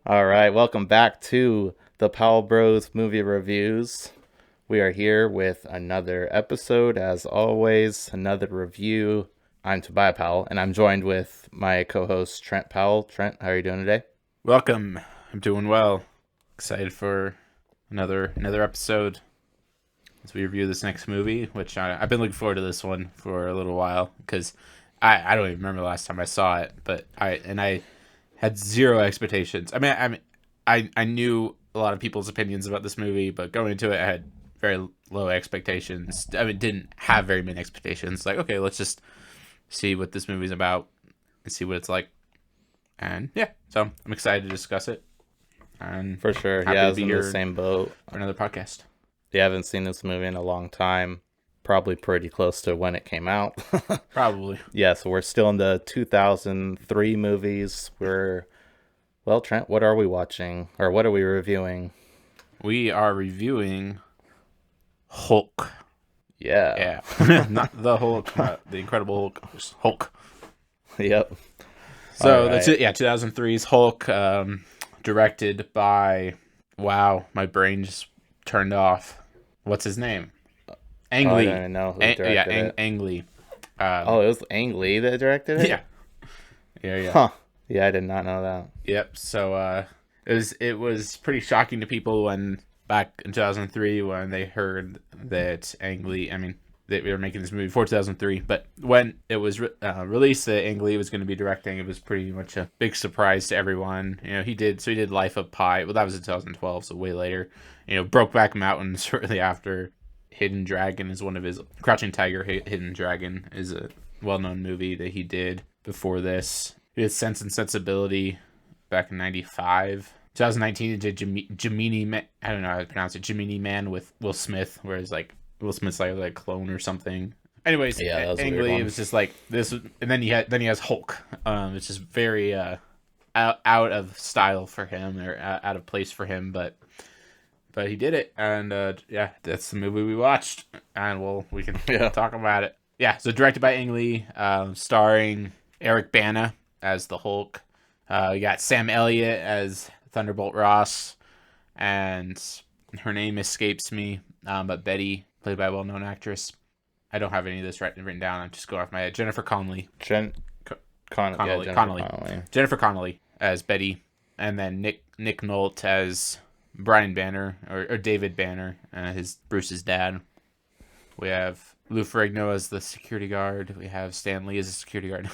All right, welcome back to the Powell Bros Movie Reviews. We are here with another episode, as always, another review. I'm Tobiah Powell, and I'm joined with my co-host Trent Powell. Trent, how are you doing today? Welcome. I'm doing well. Excited for another episode as we review this next movie, which I've been looking forward to this one for a little while because I don't even remember the last time I saw it, but I had zero expectations. I knew a lot of people's opinions about this movie, but going into it, I had very low expectations. Didn't have very many expectations. Like, okay, let's just see what this movie's about and see what it's like. And yeah, so I'm excited to discuss it. And For sure, happy yeah, I to was be in here the same boat. for another podcast. You haven't seen this movie in a long time, probably pretty close to when it came out. Probably. Yeah, so we're still in the 2003 movies. Well, Trent, what are we watching? Or what are we reviewing? We are reviewing Hulk. Yeah. Yeah. Not the Hulk, the Incredible Hulk. Just Hulk. Yep. So, All right. 2003's Hulk, directed by, wow, my brain just turned off. What's his name? Ang I Lee. don't even know who directed it. Ang Lee. It was Ang Lee that directed it? Yeah. Yeah. Huh. Yeah, I did not know that. Yep. So it was pretty shocking to people when back in 2003 when they heard that Ang Lee, they were making this movie for 2003, but when it was released that Ang Lee was going to be directing, it was pretty much a big surprise to everyone. You know, he did Life of Pi. Well, that was in 2012, so way later. You know, Brokeback Mountain shortly after. Hidden Dragon is one of his Crouching Tiger, Hidden Dragon is a well-known movie that he did before this. He did Sense and Sensibility back in 95. 2019 he did Gemini Man, I don't know how to pronounce it, Gemini Man with Will Smith, whereas like Will Smith's like a clone or something. Anyways, Yeah, that was a Ang weird Lee, one. it was just like this, and then he has Hulk. It's just very out of style for him, or out of place for him, but he did it, and yeah, that's the movie we watched, and we can talk about it. Yeah, so directed by Ang Lee, starring Eric Bana as the Hulk. You got Sam Elliott as Thunderbolt Ross, and her name escapes me, but Betty, played by a well-known actress. I don't have any of this written down. I'm just going off my head. Jennifer Connelly. Connelly. Jennifer Connelly as Betty, and then Nick Nolte as Brian Banner or David Banner, his Bruce's dad. We have Lou Ferrigno as the security guard. We have Stan Lee as the security guard.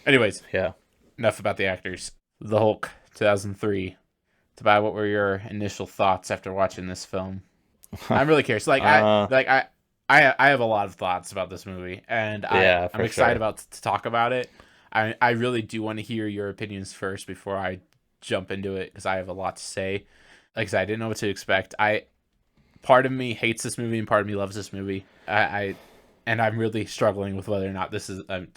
Anyways, Yeah. enough about the actors. The Hulk, 2003. Tobias, what were your initial thoughts after watching this film? I'm really curious. I have a lot of thoughts about this movie, and I'm excited about to talk about it. I really do want to hear your opinions first before I jump into it, because I have a lot to say. Like I said, I didn't know what to expect. Part of me hates this movie and part of me loves this movie. And I'm really struggling with whether or not this is. I'm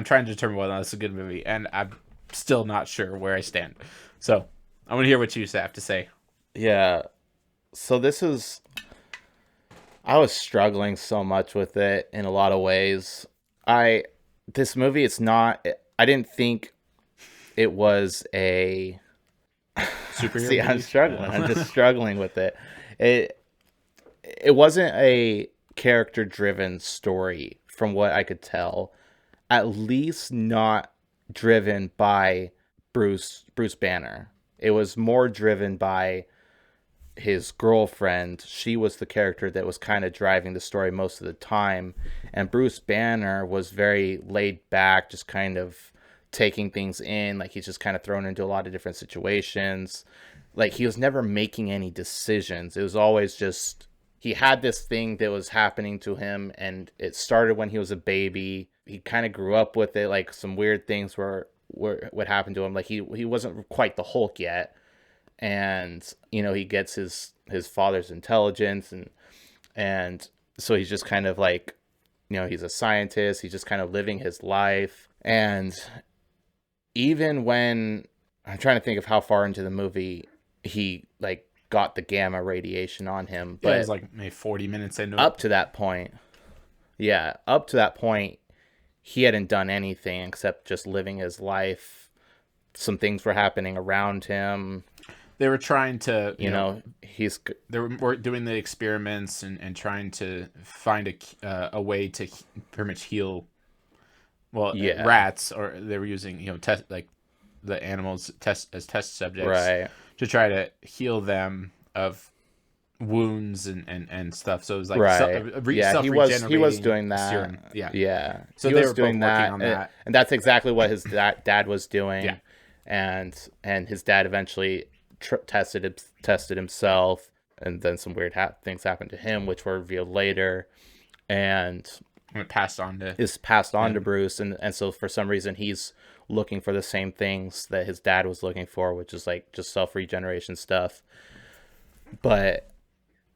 trying to determine whether or not this is a good movie, and I'm still not sure where I stand. So I want to hear what you have to say. Yeah. So I was struggling so much with it in a lot of ways. This movie, I didn't think it was a Superhero See, I'm movie? struggling. I'm just struggling with it. It wasn't a character-driven story from what I could tell. At least not driven by Bruce Banner. It was more driven by his girlfriend. She was the character that was kind of driving the story most of the time, and Bruce Banner was very laid back, just kind of taking things in. Like, he's just kind of thrown into a lot of different situations. Like, he was never making any decisions. It was always just, he had this thing that was happening to him, and it started when he was a baby. He kind of grew up with it. Like, some weird things were what happened to him. Like, he wasn't quite the Hulk yet, and he gets his father's intelligence, and so he's just kind of like, he's a scientist. He's just kind of living his life. And even when I'm trying to think of how far into the movie he like got the gamma radiation on him, but it was like maybe 40 minutes into up to that point, he hadn't done anything except just living his life some things were happening around him. They were trying to, You know, they were doing the experiments and trying to find a way to pretty much heal, well, yeah, rats, or they were using, test, like, the animals as test subjects, right. to try to heal them of wounds and stuff. So it was like Right. Yeah, he was doing that. serum. Yeah. Yeah. So He they was were both doing working that, on that. and that's exactly what his dad was doing. Yeah. And his dad eventually tested himself, and then some weird things happened to him, which were revealed later, and It passed on to is passed on to Bruce, and so for some reason he's looking for the same things that his dad was looking for, which is like just self-regeneration stuff. But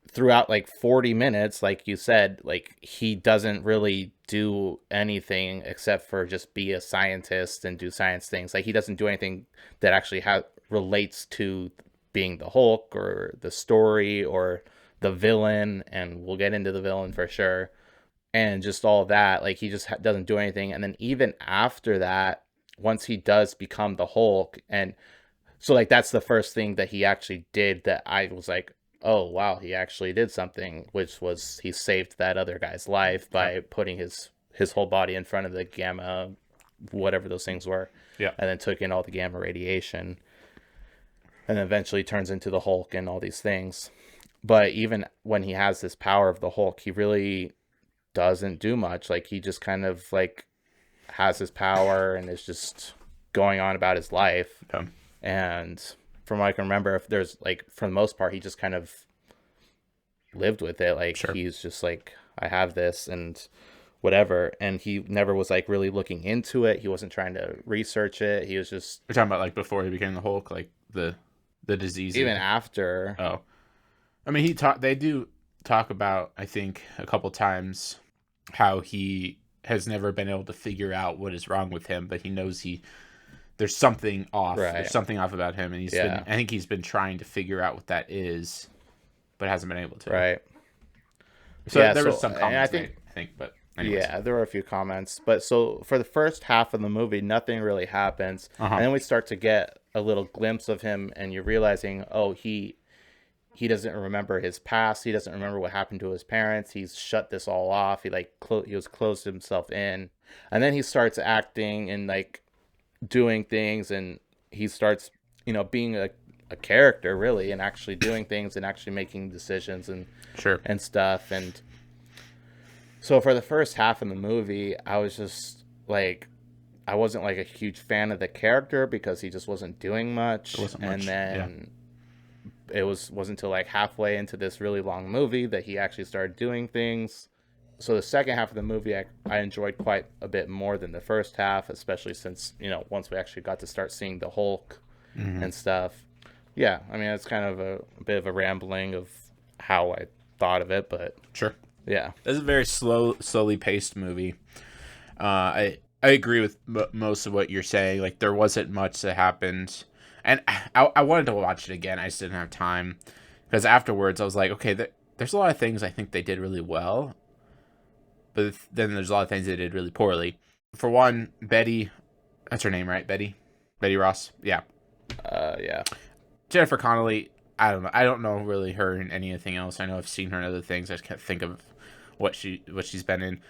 throughout like 40 minutes, like you said, like he doesn't really do anything except for just be a scientist and do science things. Like he doesn't do anything that actually relates to being the Hulk or the story or the villain, and we'll get into the villain for sure, and just all that. Like he just doesn't do anything. And then even after that, once he does become the Hulk, and so like that's the first thing that he actually did that I was like, oh wow, he actually did something, which was he saved that other guy's life by putting his whole body in front of the gamma, whatever those things were, and then took in all the gamma radiation, and eventually turns into the Hulk and all these things. But even when he has this power of the Hulk, he really doesn't do much. Like he just kind of like has his power and is just going on about his life. And from what I can remember, if there's like, for the most part, he just kind of lived with it. Like he's just like, I have this and whatever. And he never was like really looking into it. He wasn't trying to research it. He was just. You're talking about like before he became the Hulk, like the disease. Even after. Oh, I mean, they do talk about, I think, a couple times how he has never been able to figure out what is wrong with him, but he knows there's something off. Right. There's something off about him, and I think he's been trying to figure out what that is, but hasn't been able to. Right. So there was some comments I think, but anyways. Yeah, there were a few comments. But so for the first half of the movie, nothing really happens. And then we start to get a little glimpse of him, and you're realizing, oh, he doesn't remember his past. He doesn't remember what happened to his parents. He's shut this all off. He was closed himself in. And then he starts acting and like doing things, and he starts, being a character really, and actually doing things and actually making decisions and stuff. And so for the first half of the movie, I was just like, I wasn't like a huge fan of the character because he just wasn't doing much. And then it wasn't until like halfway into this really long movie that he actually started doing things. So the second half of the movie, I enjoyed quite a bit more than the first half, especially since, once we actually got to start seeing the Hulk and stuff. Yeah, I mean, it's kind of a bit of a rambling of how I thought of it, but yeah. It's a very slowly paced movie. I agree with most of what you're saying. Like, there wasn't much that happened. And I wanted to watch it again. I just didn't have time. Because afterwards, I was like, okay, there's a lot of things I think they did really well. But then there's a lot of things they did really poorly. For one, Betty, that's her name, right? Betty Ross? Yeah. Yeah. Jennifer Connelly, I don't know. I don't know really her in anything else. I know I've seen her in other things. I just can't think of what she's been in.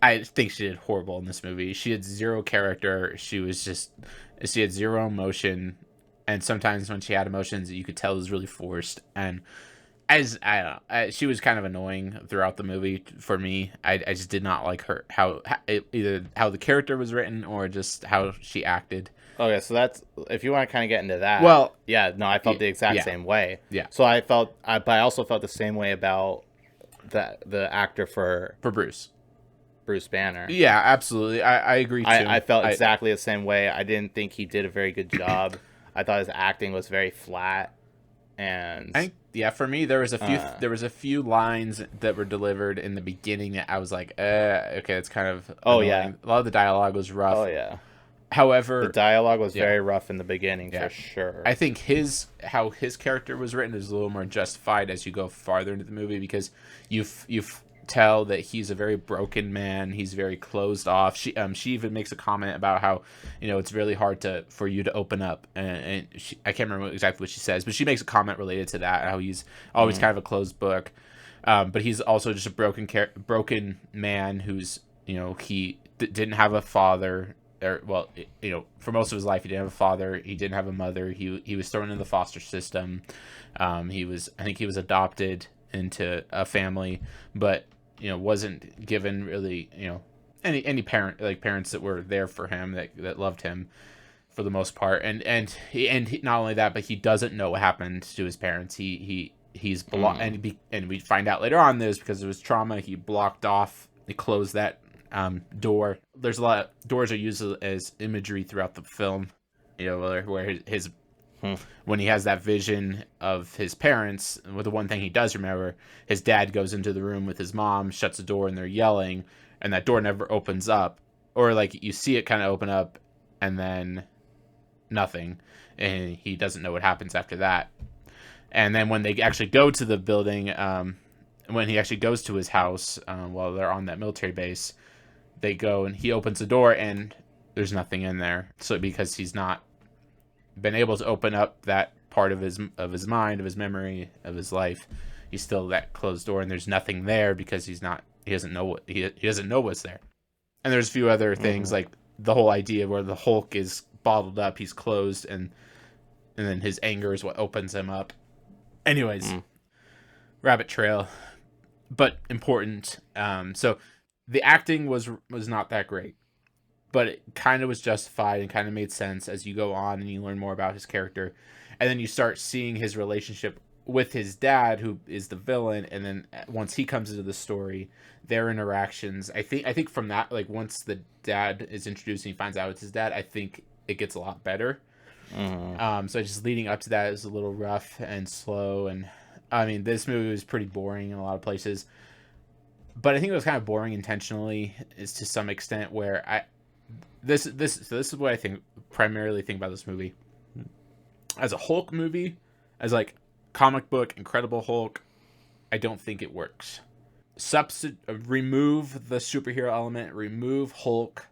I think she did horrible in this movie. She had zero character. She had zero emotion. And sometimes when she had emotions, you could tell it was really forced. And I don't know, she was kind of annoying throughout the movie for me. I just did not like her, either how the character was written or just how she acted. Okay, so that's, if you want to kind of get into that. Well, yeah, no, I felt the exact same way. Yeah. So but I also felt the same way about the actor for Bruce Banner. Yeah, absolutely. I agree too. I felt exactly the same way. I didn't think he did a very good job. I thought his acting was very flat, and for me there was a few lines that were delivered in the beginning that I was like, okay, it's kind of annoying. A lot of the dialogue was rough. Oh yeah. However, the dialogue was very rough in the beginning for sure. I think how his character was written is a little more justified as you go farther into the movie, because you've tell that he's a very broken man. He's very closed off. She even makes a comment about how, it's really hard for you to open up, and I can't remember exactly what she says, but she makes a comment related to that, how he's always kind of a closed book, but he's also just a broken man who's, he didn't have a father, or for most of his life he didn't have a father, he didn't have a mother, he was thrown in the foster system, I think he was adopted into a family, but wasn't given really any parents that were there for him, that loved him for the most part, and not only that, but he doesn't know what happened to his parents. He's blocked, and we find out later on this because of his trauma, he blocked off, he closed that door. There's a lot of doors are used as imagery throughout the film, where his when he has that vision of his parents, well, the one thing he does remember, his dad goes into the room with his mom, shuts the door, and they're yelling, and that door never opens up, or like you see it kind of open up and then nothing, and he doesn't know what happens after that. And then when they actually go to the building, when he actually goes to his house, while they're on that military base, they go and he opens the door and there's nothing in there. So because he's not been able to open up that part of his mind, of his memory, of his life, he's still that closed door, and there's nothing there because he doesn't know what's there. And there's a few other things, like the whole idea where the Hulk is bottled up, he's closed, and then his anger is what opens him up. Anyways, rabbit trail, but important. So the acting was not that great, but it kind of was justified and kind of made sense as you go on and you learn more about his character, and then you start seeing his relationship with his dad, who is the villain, and then once he comes into the story, their interactions. I think from that, like once the dad is introduced and he finds out it's his dad, I think it gets a lot better. So just leading up to that is a little rough and slow, and I mean this movie was pretty boring in a lot of places, but I think it was kind of boring intentionally, is to some extent, where this is what I primarily think about this movie as a Hulk movie, as like comic book Incredible Hulk. I don't think it works. Remove the superhero element, remove Hulk,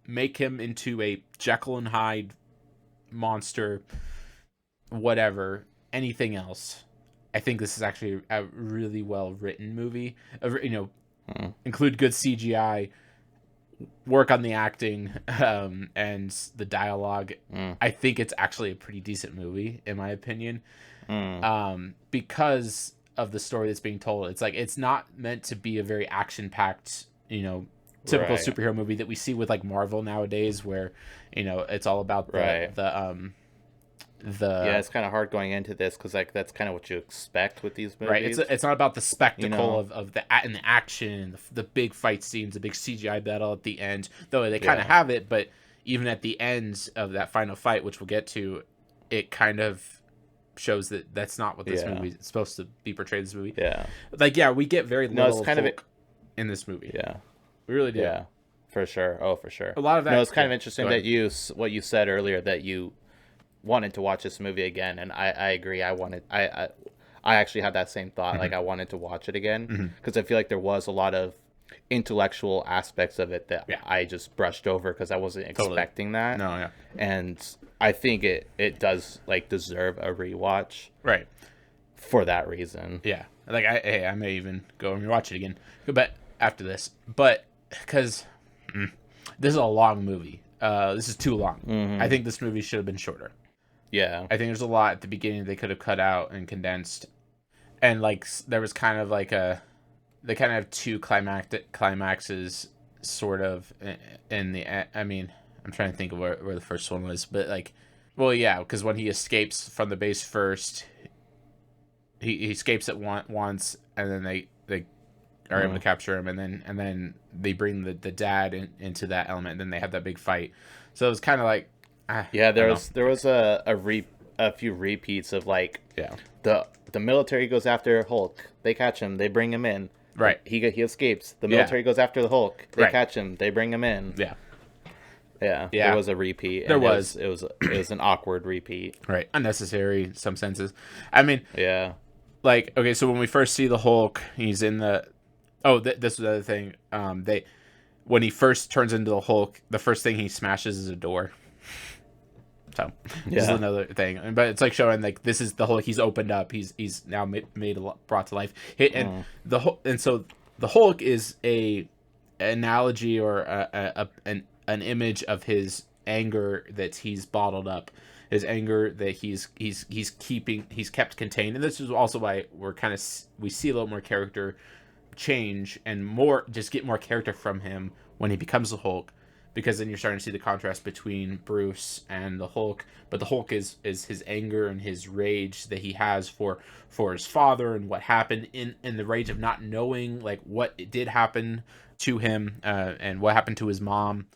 make him into a Jekyll and Hyde monster, whatever, anything else. I think this is actually a really well written movie. Include good CGI, work on the acting, and the dialogue. I think it's actually a pretty decent movie, in my opinion, because of the story that's being told. It's like, it's not meant to be a very action-packed, typical superhero movie that we see with like Marvel nowadays, where it's all about the it's kind of hard going into this because like that's kind of what you expect with these movies. Right, it's not about the spectacle of the action, the big fight scenes, the big CGI battle at the end, though they kind of have it. But even at the end of that final fight, which we'll get to, it kind of shows that that's not what this movie is supposed to be portrayed as. Movie, we get very little. It's kind of in this movie. We really do. Yeah, for sure. Oh, for sure. A lot of that. No, it's kind of interesting that what you said earlier, that you wanted to watch this movie again, and I agree. I actually had that same thought. Like I wanted to watch it again because I feel like there was a lot of intellectual aspects of it that I just brushed over because I wasn't expecting that. No, yeah. And I think it does like deserve a rewatch. Right. For that reason. Yeah. Like I may even go and rewatch it again. But after this, because this is a long movie. This is too long. I think this movie should have been shorter. Yeah. I think there's a lot at the beginning they could have cut out and condensed. And like there was kind of like they kind of have two climaxes sort of in the, I mean, I'm trying to think of where the first one was, but like, well, yeah, because when he escapes from the base first, he escapes at once, and then they are able to capture him, and then they bring the dad into that element, and then they have that big fight. So it was kind of like, there was a few repeats of like, the military goes after Hulk, they catch him, they bring him in, right? He escapes. The military goes after the Hulk, they catch him, they bring him in. Yeah. There was a repeat. It was an awkward repeat. Right. Unnecessary in some senses. I mean, yeah. Like, okay, so when we first see the Hulk, he's in the Oh, this is the other thing. They when he first turns into the Hulk, the first thing he smashes is a door. So just Yeah. another thing, but it's like showing like this is the Hulk. He's opened up. He's now brought to life. And so the Hulk is a analogy or an image of his anger that he's bottled up, his anger that he's kept contained. And this is also why we see a little more character change and get more character from him when he becomes the Hulk, because then you're starting to see the contrast between Bruce and the Hulk. But the Hulk is his anger and his rage that he has for his father and what happened, in the rage of not knowing like what did happen to him, and what happened to his mom.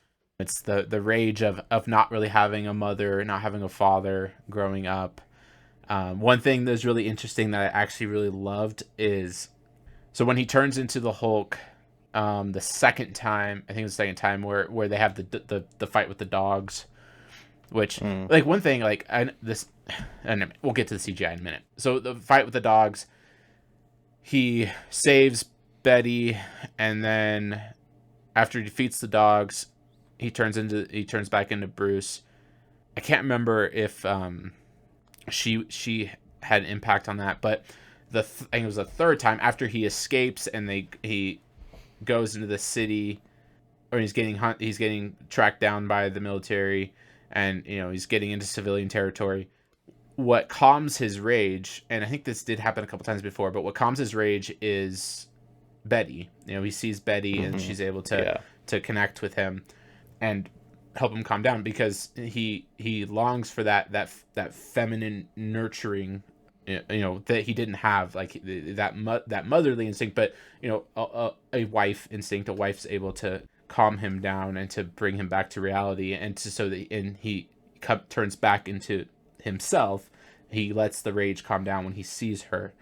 It's the rage of not really having a mother, not having a father growing up. One thing that's really interesting that I actually really loved is, so when he turns into the Hulk, the second time, I think it's the second time where they have the fight with the dogs, which like one thing like and we'll get to the CGI in a minute. So the fight with the dogs, he saves Betty, and then after he defeats the dogs, he turns back into Bruce. I can't remember if she had an impact on that, but I think it was the third time after he escapes and he goes into the city, or he's getting tracked down by the military, and he's getting into civilian territory. What calms his rage, and I think this did happen a couple times before, but what calms his rage is Betty. He sees Betty, and she's able to connect with him and help him calm down, because he longs for that feminine nurturing, that he didn't have, like that motherly instinct, but a wife instinct. A wife's able to calm him down and to bring him back to reality, and he turns back into himself. He lets the rage calm down when he sees her,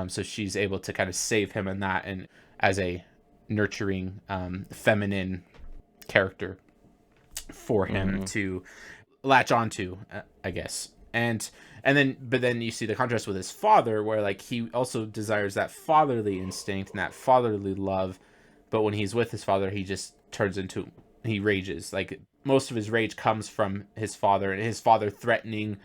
so she's able to kind of save him in that, and as a nurturing, feminine character for him to latch onto, I guess. But then you see the contrast with his father, where like he also desires that fatherly instinct and that fatherly love, but when he's with his father, he rages. Like most of his rage comes from his father, and his father threatening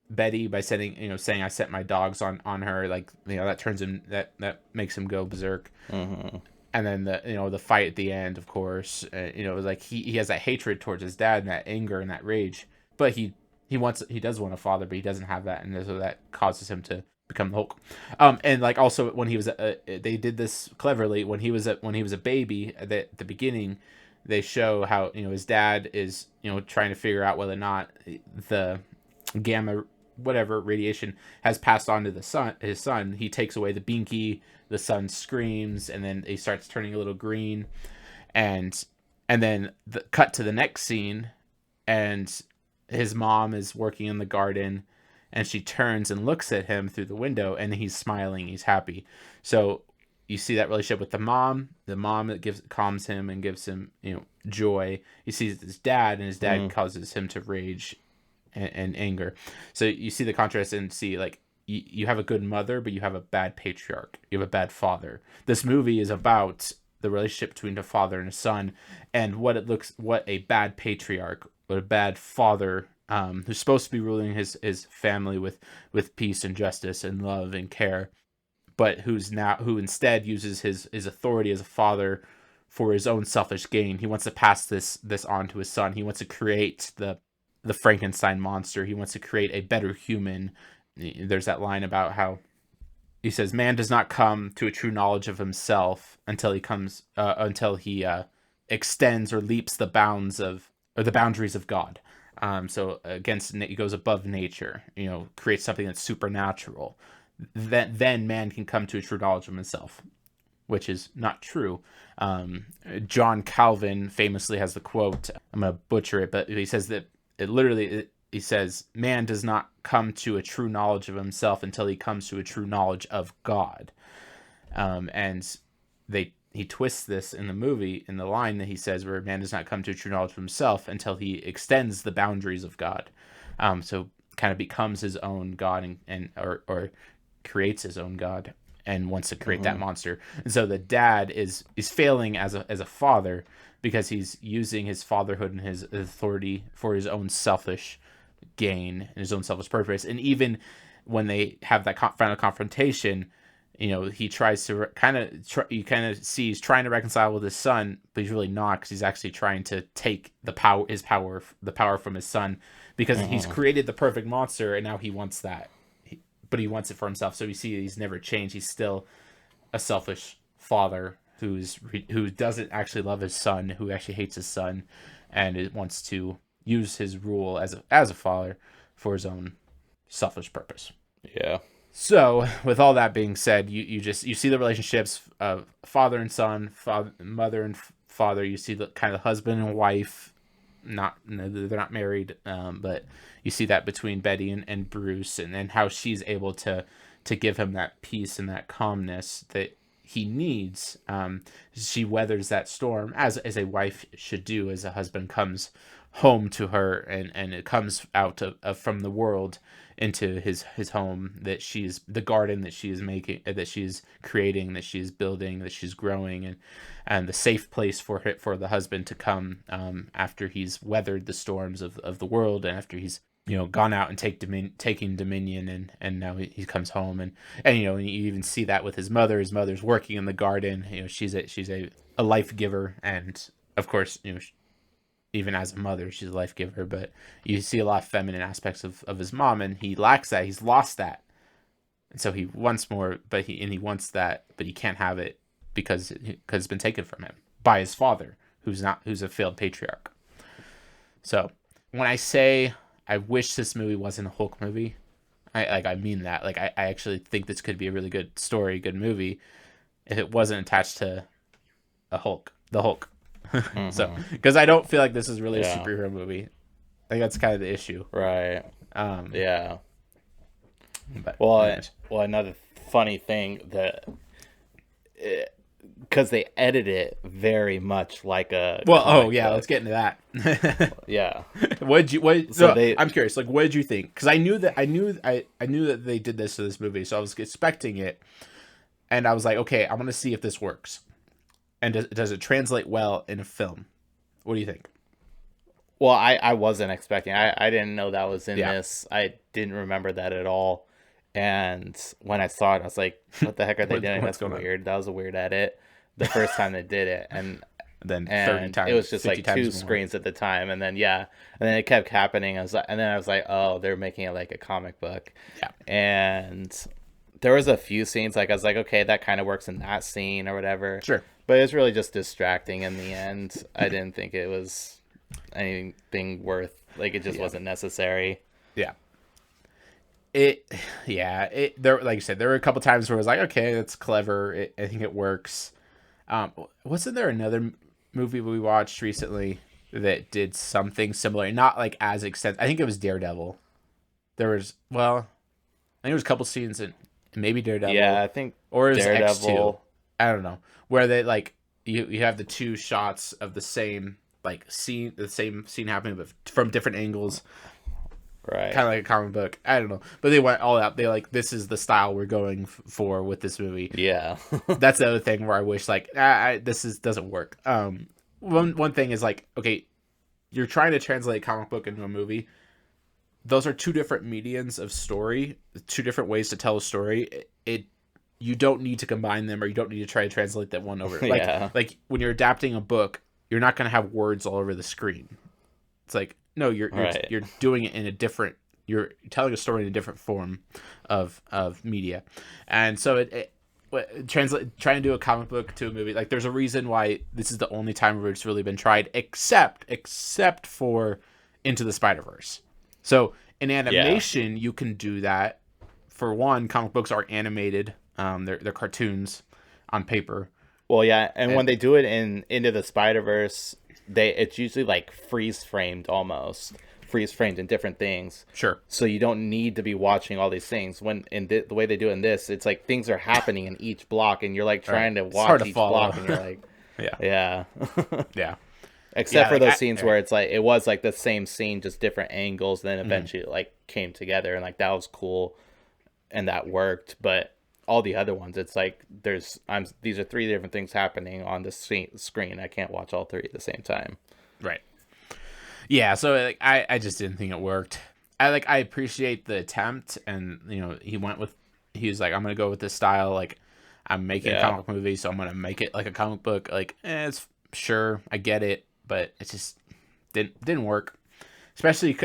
Betty by saying I set my dogs on her, like that turns him, that makes him go berserk. And then the fight at the end, of course, like he has that hatred towards his dad and that anger and that rage, but he does want a father, but he doesn't have that, and so that causes him to become the Hulk. And like also when he was they did this cleverly when he was a baby at the beginning. They show how his dad is trying to figure out whether or not the gamma whatever radiation has passed on to his son. He takes away the binky, the son screams, and then he starts turning a little green, and then cut to the next scene, and his mom is working in the garden, and she turns and looks at him through the window, and he's smiling, he's happy. So you see that relationship with the mom that calms him and gives him joy. He sees his dad, and his dad causes him to rage and anger. So you see the contrast, and see like you have a good mother, but you have a bad patriarch. You have a bad father. This movie is about the relationship between a father and a son, and what a bad patriarch, what a bad father, who's supposed to be ruling his family with peace and justice and love and care, but who instead uses his authority as a father for his own selfish gain. He wants to pass this on to his son. He wants to create the Frankenstein monster. He wants to create a better human. There's that line about how he says, "Man does not come to a true knowledge of himself until he extends or leaps the boundaries of God." So he goes above nature. Creates something that's supernatural. Then man can come to a true knowledge of himself, which is not true. John Calvin famously has the quote. I'm gonna butcher it, but he says that he says, "Man does not come to a true knowledge of himself until he comes to a true knowledge of God." And he twists this in the movie in the line that he says, where man does not come to a true knowledge of himself until he extends the boundaries of God. So kind of becomes his own God, or creates his own God. and wants to create that monster. And so the dad is failing as a father because he's using his fatherhood and his authority for his own selfish gain and his own selfish purpose. And even when they have that final confrontation, he tries to you kind of see he's trying to reconcile with his son, but he's really not, because he's actually trying to take the power from his son, because he's created the perfect monster and now he wants that, but he wants it for himself. So you see he's never changed. He's still a selfish father who doesn't actually love his son, who actually hates his son, and it wants to use his rule as a father for his own selfish purpose. Yeah. So, with all that being said, you see the relationships of father and son, mother and father. You see the kind of husband and wife. They're not married, but you see that between Betty and Bruce, and how she's able to give him that peace and that calmness that he needs. She weathers that storm as a wife should do, as a husband comes home to her and it comes out from the world into his home, that she's the garden that she is making, that she's creating, that she's building, that she's growing, and the safe place for the husband to come after he's weathered the storms of the world, and after he's gone out and taking dominion, and now he comes home, and you even see that with his mother. His mother's working in the garden. She's a life giver, and of course even as a mother, she's a life giver, but you see a lot of feminine aspects of his mom, and he lacks that. He's lost that. And so he wants more, but he wants that, but he can't have it because it's been taken from him by his father, who's a failed patriarch. So when I say I wish this movie wasn't a Hulk movie, I mean that. Like, I actually think this could be a really good story, good movie, if it wasn't attached to the Hulk. So, because I don't feel like this is really a superhero movie. I think that's kind of the issue. Right. Yeah. But well, another funny thing that, because they edit it very much like a. Well, let's get into that. Yeah. I'm curious. Like, what did you think? Because I knew that they did this to this movie, so I was expecting it, and I was like, okay, I'm gonna see if this works. And does it translate well in a film? What do you think? Well, I wasn't expecting. I didn't know that was in this. I didn't remember that at all. And when I saw it, I was like, what the heck are they doing? That's weird. That was a weird edit. The first time they did it. And then 30 times. It was just like two screens at the time. And then, and then it kept happening. I was like, oh, they're making it like a comic book. Yeah. And there was a few scenes, like, I was like, okay, that kind of works in that scene or whatever. Sure. But it's really just distracting in the end. I didn't think it was anything worth, like, it just wasn't necessary. Yeah. There, like you said, there were a couple times where I was like, okay, that's clever. I think it works. Wasn't there another movie we watched recently that did something similar? Not like as extensive. I think it was Daredevil. I think there was a couple scenes in maybe Daredevil. Yeah, I think. Or it was Daredevil. X2. I don't know. Where they like you have the two shots of the same scene, happening, but from different angles. Right. Kind of like a comic book. I don't know. But they went all out. They like, this is the style we're going for with this movie. Yeah. That's the other thing where I wish doesn't work. One thing is like, okay, you're trying to translate a comic book into a movie. Those are two different mediums of story, two different ways to tell a story. You don't need to combine them, or you don't need to try to translate that one over. Like when you're adapting a book, you're not going to have words all over the screen. It's like, no, you're doing it in a different. You're telling a story in a different form of media, and so trying to do a comic book to a movie. Like, there's a reason why this is the only time where it's really been tried, except for Into the Spider-Verse. So in animation, you can do that. For one, comic books are animated. They're cartoons on paper. Well, yeah, and when they do it in Into the Spider-Verse, it's usually like freeze framed in different things. Sure. So you don't need to be watching all these things. When the way they do in this, it's like things are happening in each block, and you're like trying to watch each block, and you're like, yeah. Except for those scenes where it's like it was like the same scene, just different angles, then eventually it like came together, and like that was cool, and that worked. But all the other ones, it's like these are three different things happening on the screen. I can't watch all three at the same time. Right. Yeah, so like I just didn't think it worked. I appreciate the attempt, and he was like, I'm gonna go with this style, like I'm making a comic movie, so I'm gonna make it like a comic book. Like, it's sure, I get it, but it just didn't work. Especially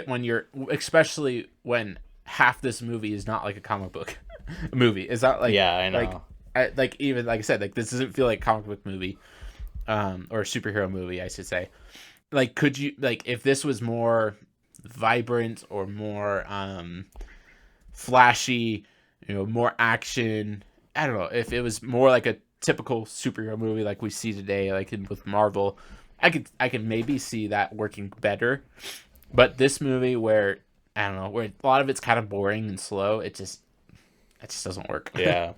when half this movie is not like a comic book movie. It's not like, yeah, I know. Even like I said, like this doesn't feel like a comic book movie, or a superhero movie, I should say. Like, could you, like, if this was more vibrant or more flashy, more action, I don't know, if it was more like a typical superhero movie like we see today, like with Marvel, I could maybe see that working better. But this movie, where I don't know, where a lot of it's kind of boring and slow, it just doesn't work. Yeah,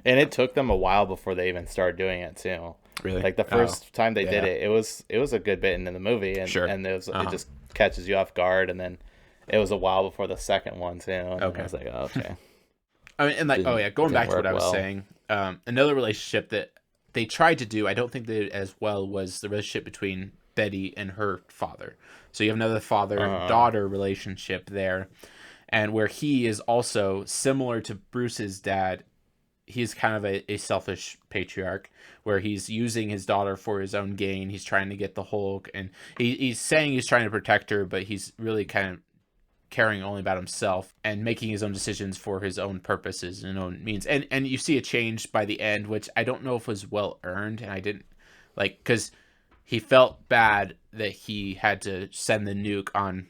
and it took them a while before they even started doing it too. Really? Like the first time they did it, it was a good bit into the movie, and and it just catches you off guard, and then it was a while before the second one too. And I was like, oh, okay. I mean, and like, going back to what I was saying, another relationship that they tried to do, I don't think they did as well, was the relationship between Betty and her father. So you have another father-daughter relationship there, and where he is also similar to Bruce's dad. He's kind of a selfish patriarch, where he's using his daughter for his own gain. He's trying to get the Hulk, and he's saying he's trying to protect her, but he's really kind of caring only about himself and making his own decisions for his own purposes and own means. And you see a change by the end, which I don't know if was well earned, and I didn't like, because he felt bad that he had to send the nuke on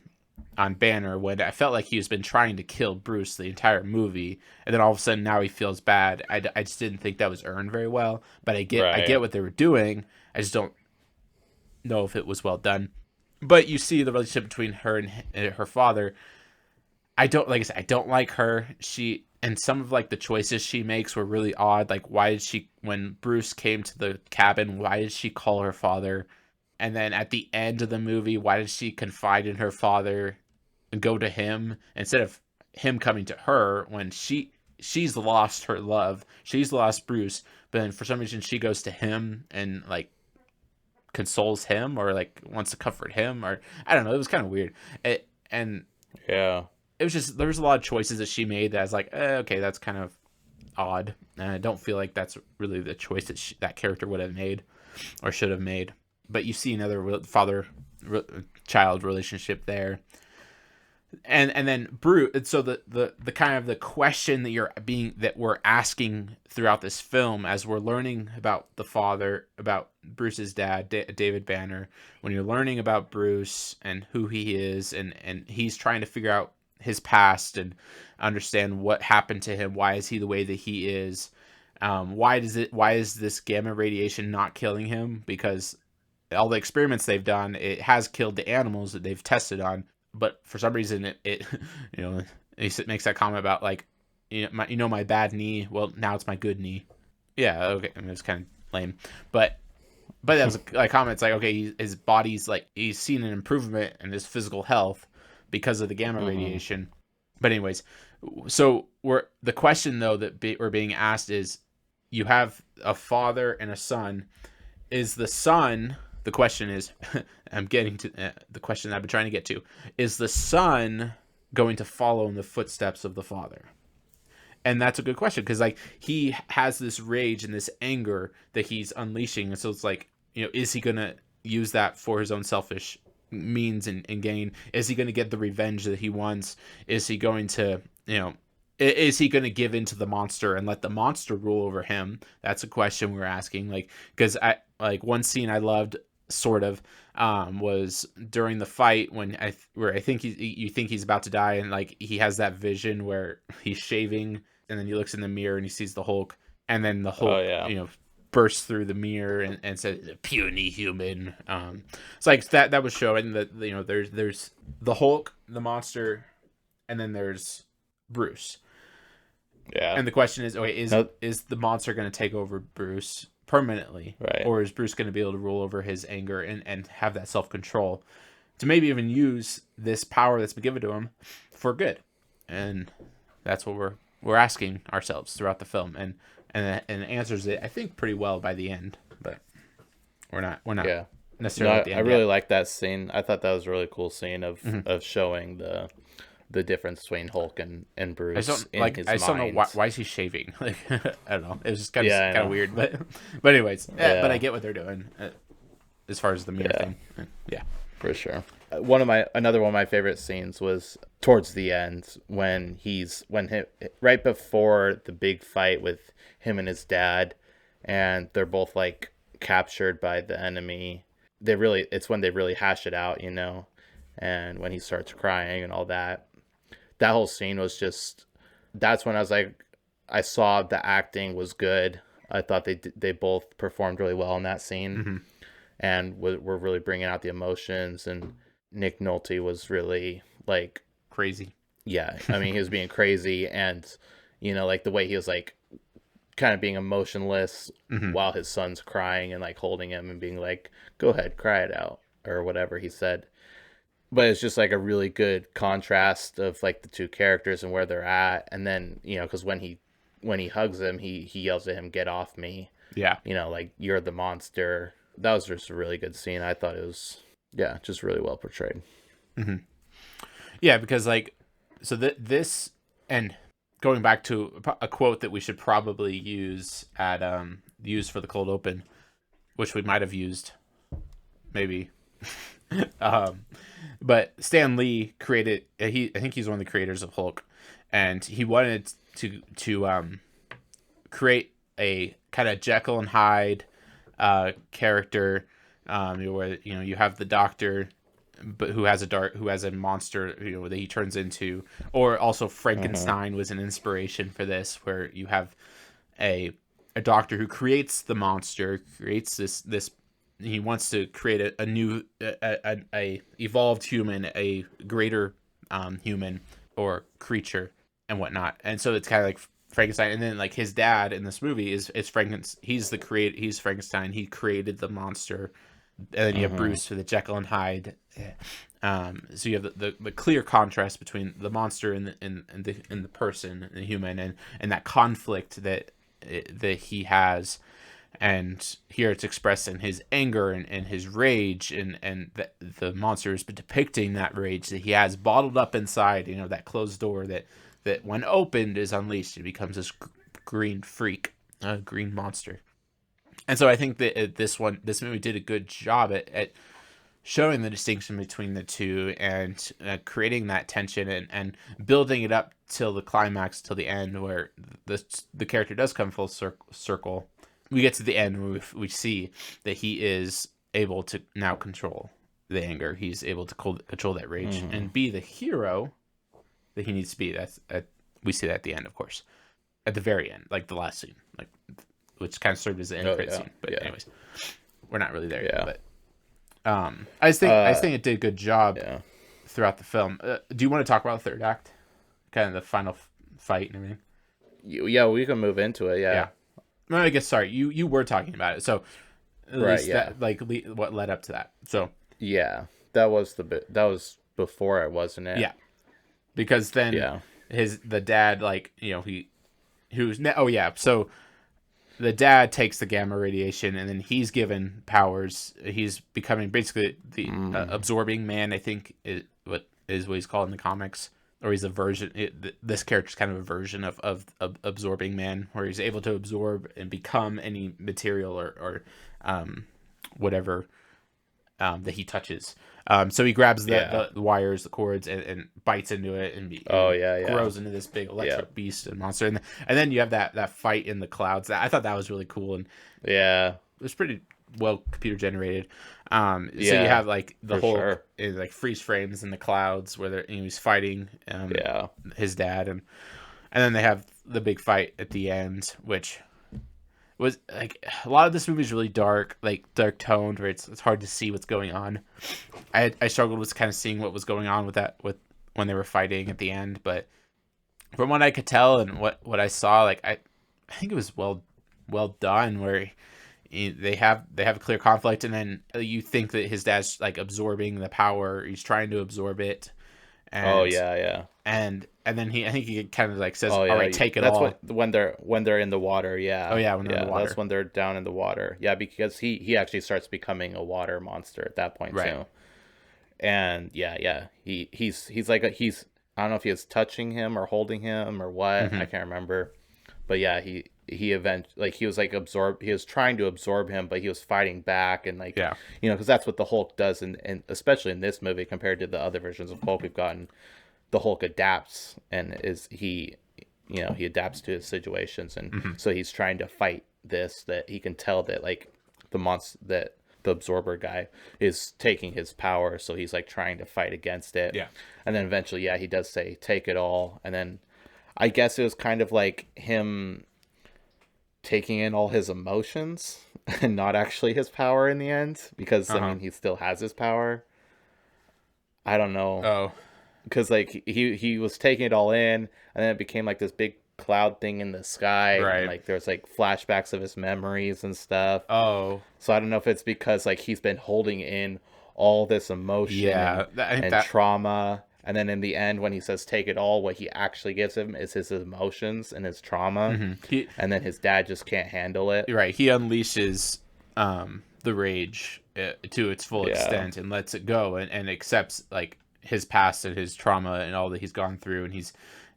Banner, when I felt like he's been trying to kill Bruce the entire movie, and then all of a sudden now he feels bad. I just didn't think that was earned very well, but I get what they were doing. I just don't know if it was well done. But you see the relationship between her and her father. I don't like her. And some of like the choices she makes were really odd. Like, why did she, when Bruce came to the cabin, why did she call her father? And then at the end of the movie, why did she confide in her father and go to him instead of him coming to her, when she's lost her love, she's lost Bruce, but then for some reason she goes to him and like consoles him, or like wants to comfort him, or I don't know. It was kind of weird. It was just, there was a lot of choices that she made that I was like, okay, that's kind of odd, and I don't feel like that's really the choice that that character would have made or should have made. But you see another father-child relationship there, and then Bruce. So the kind of the question that we're asking throughout this film, as we're learning about the father, about Bruce's dad, David Banner, when you're learning about Bruce and who he is, and he's trying to figure out his past and understand what happened to him. Why is he the way that he is? Why is this gamma radiation not killing him? Because all the experiments they've done, it has killed the animals that they've tested on, but for some reason it he makes that comment about like, my bad knee, well, now it's my good knee. Yeah, okay, I mean, it's kind of lame, but that was a comment. It's like, okay, his body's like, he's seen an improvement in his physical health because of the gamma radiation. But anyways, so the question though that we're being asked is, you have a father and a son. Is the son, the question is, I'm getting to the question I've been trying to get to, is the son going to follow in the footsteps of the father? And that's a good question, because like, he has this rage and this anger that he's unleashing, and so it's like, is he gonna use that for his own selfish means and gain? Is he going to get the revenge that he wants? Is he going to, is he going to give in to the monster and let the monster rule over him? That's a question we're asking. Like, because one scene I loved, sort of, was during the fight where I think you think he's about to die, and like he has that vision where he's shaving, and then he looks in the mirror and he sees the Hulk, and then the Hulk, bursts through the mirror and says, "Puny human." It's like that was showing that there's the Hulk, the monster, and then there's Bruce. Yeah. And the question is, okay, is the monster going to take over Bruce permanently, right? Or is Bruce going to be able to rule over his anger and have that self-control to maybe even use this power that's been given to him for good? And that's what we're we're asking ourselves throughout the film, and it answers it, I think, pretty well by the end. But we're not Yeah. necessarily No, at the I end really yet. like that scene. I thought that was a really cool scene Mhm. of showing the difference between Hulk and Bruce in his I just don't know mind. why is he shaving? Like I don't know. It was just Yeah, I kind of know. weird, but anyways, but I Yeah, get what they're doing as far as the mirror yeah, thing. Yeah. for sure. Another one of my favorite scenes was towards the end when right before the big fight with him and his dad, and they're both like captured by the enemy. It's when they really hash it out, and when he starts crying and all that. That whole scene was just, that's when I was like, I saw the acting was good. I thought they both performed really well in that scene, Hmm. and were really bringing out the emotions. And Nick Nolte was really like, Crazy. yeah, I mean, he was being crazy, and like the way he was like kind of being emotionless Hmm. while his son's crying and like holding him and being like, go ahead, cry it out, or whatever he said. But it's just like a really good contrast of like the two characters and where they're at. And then because when he hugs him, he yells at him, get off me, Yeah. like, you're the monster. That was just a really good scene. I thought it was, yeah, just really well portrayed. Hmm. Yeah, because like, so this, and going back to a quote that we should probably use for the cold open, which we might have used maybe. um, but Stan Lee created. I think he's one of the creators of Hulk, and he wanted to create a kind of Jekyll and Hyde character, where you have the Doctor, but who has a monster, that he turns into. Or also Mm-hmm. Frankenstein was an inspiration for this, where you have a doctor who creates the monster, creates this. He wants to create a new a evolved human, a greater human or creature and whatnot. And so it's kind of like Frankenstein. And then like his dad in this movie is Frankenstein. He's Frankenstein. He created the monster. And then you have Mm-hmm. Bruce for the Jekyll and Hyde. So you have the clear contrast between the monster and the person, the human, and that conflict that he has. And here it's expressed in his anger and his rage, and the monster is depicting that rage that he has bottled up inside. That closed door that when opened is unleashed. It becomes this green freak, a green monster. And so I think that this movie did a good job at showing the distinction between the two, and creating that tension, and building it up till the climax, till the end, where the character does come full circle. We get to the end where we see that he is able to now control the anger. He's able to control that rage Mm-hmm. and be the hero that he needs to be. We see that at the end, of course, at the very end, like the last scene, like, which kind of served as the end Oh credit yeah, scene. But yeah, anyways, we're not really there yet. yeah, But I just think it did a good job yeah. throughout the film. Do you want to talk about the third act, kind of the final fight and everything? Yeah, we can move into it. Yeah, Yeah. No, I guess sorry. You were talking about it, so at right. least Yeah, that like what led up to that. So yeah. That was that was before it, wasn't it? yeah, because then Yeah. the dad, like, oh yeah, so the dad takes the gamma radiation, and then he's given powers. He's becoming basically the Mm. absorbing man, I think, is what he's called in the comics. Or he's a version. This character's kind of a version of absorbing man, where he's able to absorb and become any material or whatever that he touches. So he grabs Yeah. the wires, the cords, and bites into it, Oh and yeah, yeah, grows into this big yeah, electric beast and monster. And then you have that fight in the clouds. I thought that was really cool, and yeah, it was pretty well computer generated. So you yeah, have like the for Hulk sure. in like freeze frames in the clouds where he's fighting Yeah. his dad, and then they have the big fight at the end, which was like, a lot of this movie is really dark, like dark toned, where it's hard to see what's going on. I struggled with kind of seeing what was going on with when they were fighting at the end, but from what I could tell and what I saw, like I think it was well done, where they have a clear conflict, and then you think that his dad's like absorbing the power, he's trying to absorb it, Oh and yeah, yeah. and then I think he kind of like says, Oh "All yeah, right, take it that's all." what when they're in the water. Oh Yeah, yeah, when they're in the yeah, that's water, when they're down in the water. Yeah, because he actually starts becoming a water monster at that point right? too. And yeah, he's like he's I don't know if he was touching him or holding him or what. I Hmm. can't remember. But yeah, he was like absorb. He was trying to absorb him, but he was fighting back and like Yeah, because that's what the Hulk does, and especially in this movie compared to the other versions of Hulk we've gotten, the Hulk adapts and is he he adapts to his situations, and hmm, so he's trying to fight this, that he can tell that like the monster that the absorber guy is taking his power, so he's like trying to fight against it. yeah, And then eventually he does say take it all, and then I guess it was kind of like him taking in all his emotions and not actually his power in the end, because uh I huh. mean he still has his power. I don't know, Oh, because like he was taking it all in, and then it became like this big cloud thing in the sky, and right. like there's like flashbacks of his memories and stuff. Oh, So I don't know if it's because like he's been holding in all this emotion yeah. I think and that trauma, and then in the end when he says take it all, what he actually gives him is his emotions and his trauma, he and then his dad just can't handle it. right. He unleashes the rage to its full Yeah, extent and lets it go and accepts like his past and his trauma and all that he's gone through, and he's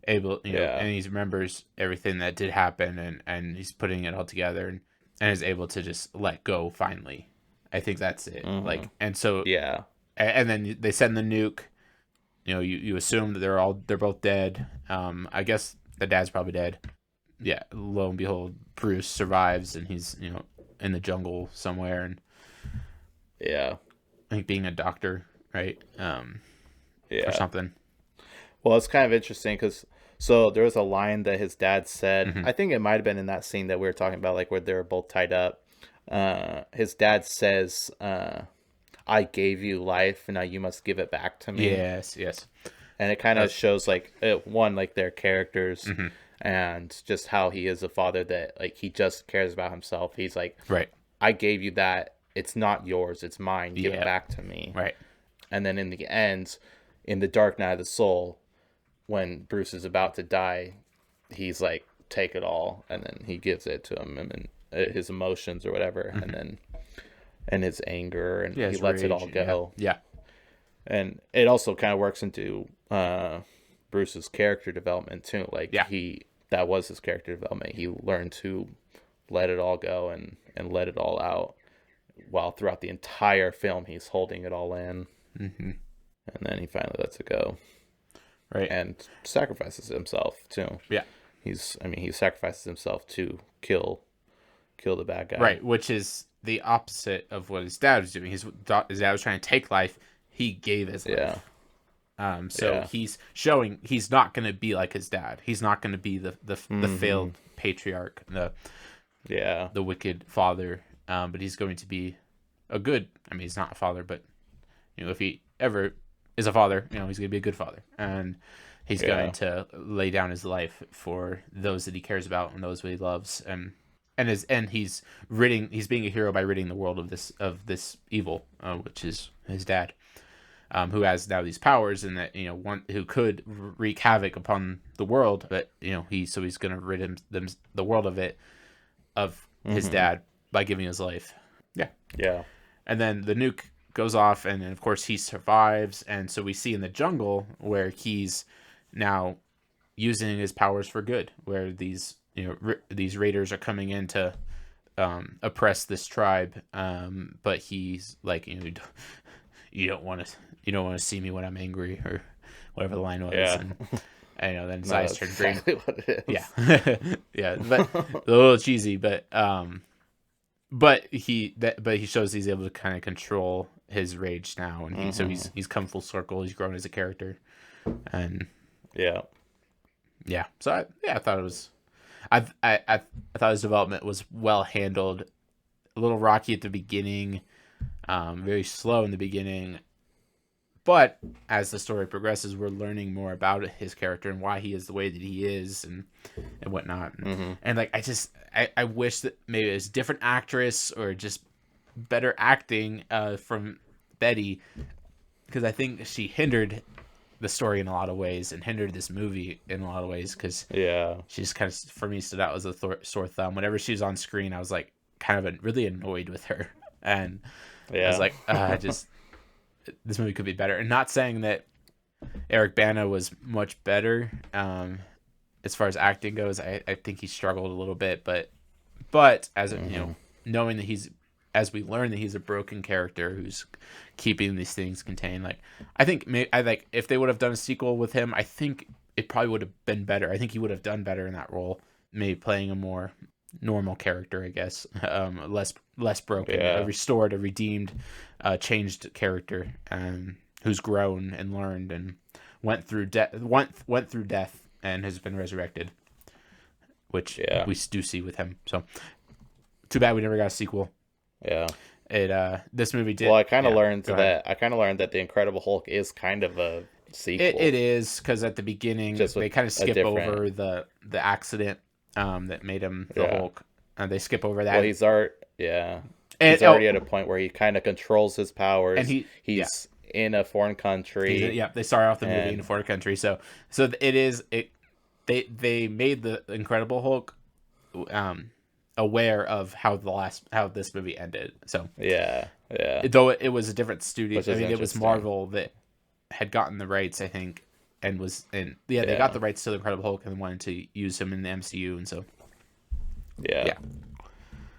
able, yeah, and he remembers everything that did happen, and he's putting it all together, and is able to just let go finally. I think that's it. hmm, Like, and so yeah, and then they send the nuke. You assume that they're both dead. I guess the dad's probably dead. Yeah, lo and behold, Bruce survives, and he's in the jungle somewhere, and yeah, I think being a doctor, right? Or yeah. something. Well, it's kind of interesting because so there was a line that his dad said. Hmm. I think it might have been in that scene that we were talking about, like where they were both tied up. His dad says, "I gave you life, and now you must give it back to me." Yes, yes. And it kind Uh, of shows like one, like their characters, hmm. and just how he is a father that like he just cares about himself. He's like, Right. "I gave you that. It's not yours. It's mine. Give it Yeah. back to me." Right. And then in the end, in the Dark Night of the Soul, when Bruce is about to die, he's like, "Take it all," and then he gives it to him, and then his emotions or whatever, and Hmm. then and his anger, and Yeah, he his lets it rage. all Yeah. go. Yeah. And it also kind of works into Bruce's character development too. Like Yeah. that was his character development. He learned to let it all go and let it all out. While throughout the entire film, he's holding it all in, Hmm. and then he finally lets it go Right. and sacrifices himself too. Yeah. He sacrifices himself to kill the bad guy. Right. Which is the opposite of what his dad was doing. His dad was trying to take life. He gave his Yeah, life. So yeah, he's showing he's not going to be like his dad. He's not going to be the mm-hmm, failed patriarch, yeah, the wicked father. But he's going to be a good. I mean, he's not a father, but if he ever is a father, he's going to be a good father, and he's going yeah, to lay down his life for those that he cares about and those that he loves, and he's being a hero by ridding the world of this evil, which is his dad. Who has now these powers, and that one who could wreak havoc upon the world, but he's going to rid the world of his mm-hmm, dad by giving his life. Yeah, yeah, and then the nuke goes off, and of course he survives, and so we see in the jungle where he's now using his powers for good, where these these raiders are coming in to oppress this tribe, but he's like you don't want to see me when I'm angry, or whatever the line was. yeah. And then his No, eyes that's turn green. exactly what it Yeah. is. Yeah, but a little cheesy, but he shows he's able to kind of control his rage now, and Mm-hmm. he's come full circle. He's grown as a character, and Yeah, yeah. So I thought it was I thought his development was well handled. A little rocky at the beginning, very slow in the beginning, but as the story progresses, we're learning more about his character and why he is the way that he is, and whatnot. mm-hmm, And like I wish that maybe it was a different actress or just better acting from Betty, because I think she hindered the story in a lot of ways and hindered this movie in a lot of ways because Yeah. she just kind of, for me, stood out as a sore thumb. Whenever she was on screen, I was like kind of really annoyed with her, and I was Yeah. like, just this movie could be better. And not saying that Eric Bana was much better as far as acting goes. I think he struggled a little bit, but as you know, knowing that as we learn that he's a broken character who's keeping these things contained, like I think if they would have done a sequel with him, I think it probably would have been better. I think he would have done better in that role, maybe playing a more normal character, I guess, less broken, a restored, a redeemed, changed character, who's grown and learned and went through death and has been resurrected, which we do see with him. So too bad we never got a sequel. Yeah. This movie did. Well, I kind of learned that the Incredible Hulk is kind of a sequel. It is, because at the beginning they kind of skip over the accident that made him the Hulk. They skip over that. Well, he's already at a point where he kind of controls his powers, and he's in a foreign country. They start off the movie in a foreign country, so they made the Incredible Hulk aware of how this movie ended. So though it was a different studio, I mean, it was Marvel that had gotten the rights, I think, and they got the rights to the Incredible Hulk and wanted to use him in the MCU, and so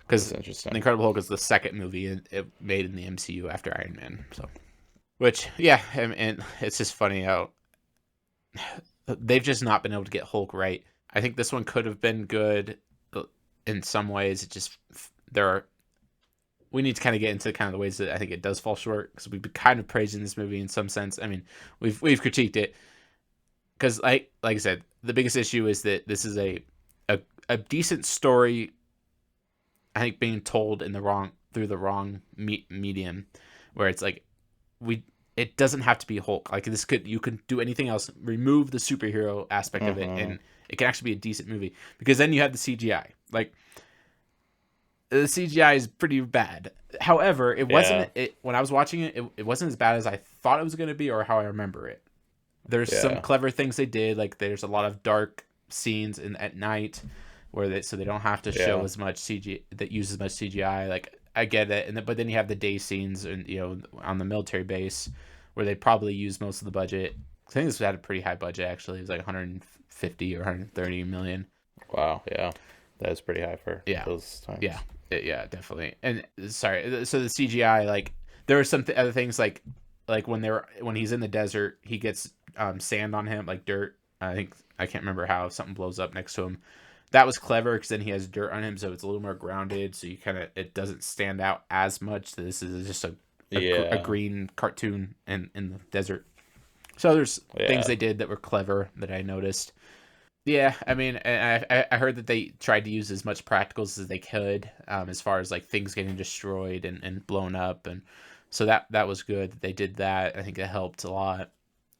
because the Incredible Hulk is the second movie it made in the MCU after Iron Man. So, which and it's just funny how they've just not been able to get Hulk right. I think this one could have been good in some ways. It just we need to kind of get into kind of the ways that I think it does fall short, because we've been kind of praising this movie in some sense. I mean, we've critiqued it because, like I said, the biggest issue is that this is a decent story, I think, being told through the wrong medium, where it's like it doesn't have to be Hulk. Like you could do anything else, remove the superhero aspect of it, and it can actually be a decent movie, because then you have the CGI. Like, the CGI is pretty bad. However, it wasn't. When I was watching it, it wasn't as bad as I thought it was going to be, or how I remember it. There's some clever things they did. Like, there's a lot of dark scenes at night where they don't have to show as much CGI, that use as much CGI. Like, I get it, but then you have the day scenes, and on the military base where they probably use most of the budget. I think this had a pretty high budget, actually. It was like 150 or 130 million. Wow, yeah, that is pretty high for those times. Yeah, definitely. And sorry, so the CGI, like, there were some other things, like when he's in the desert, he gets sand on him, like dirt. I can't remember how something blows up next to him. That was clever, because then he has dirt on him, so it's a little more grounded. So it doesn't stand out as much. This is just a green cartoon in the desert. So there's things they did that were clever that I noticed. Yeah, I mean, I heard that they tried to use as much practicals as they could, as far as like things getting destroyed and blown up, and so that was good that they did that. I think it helped a lot.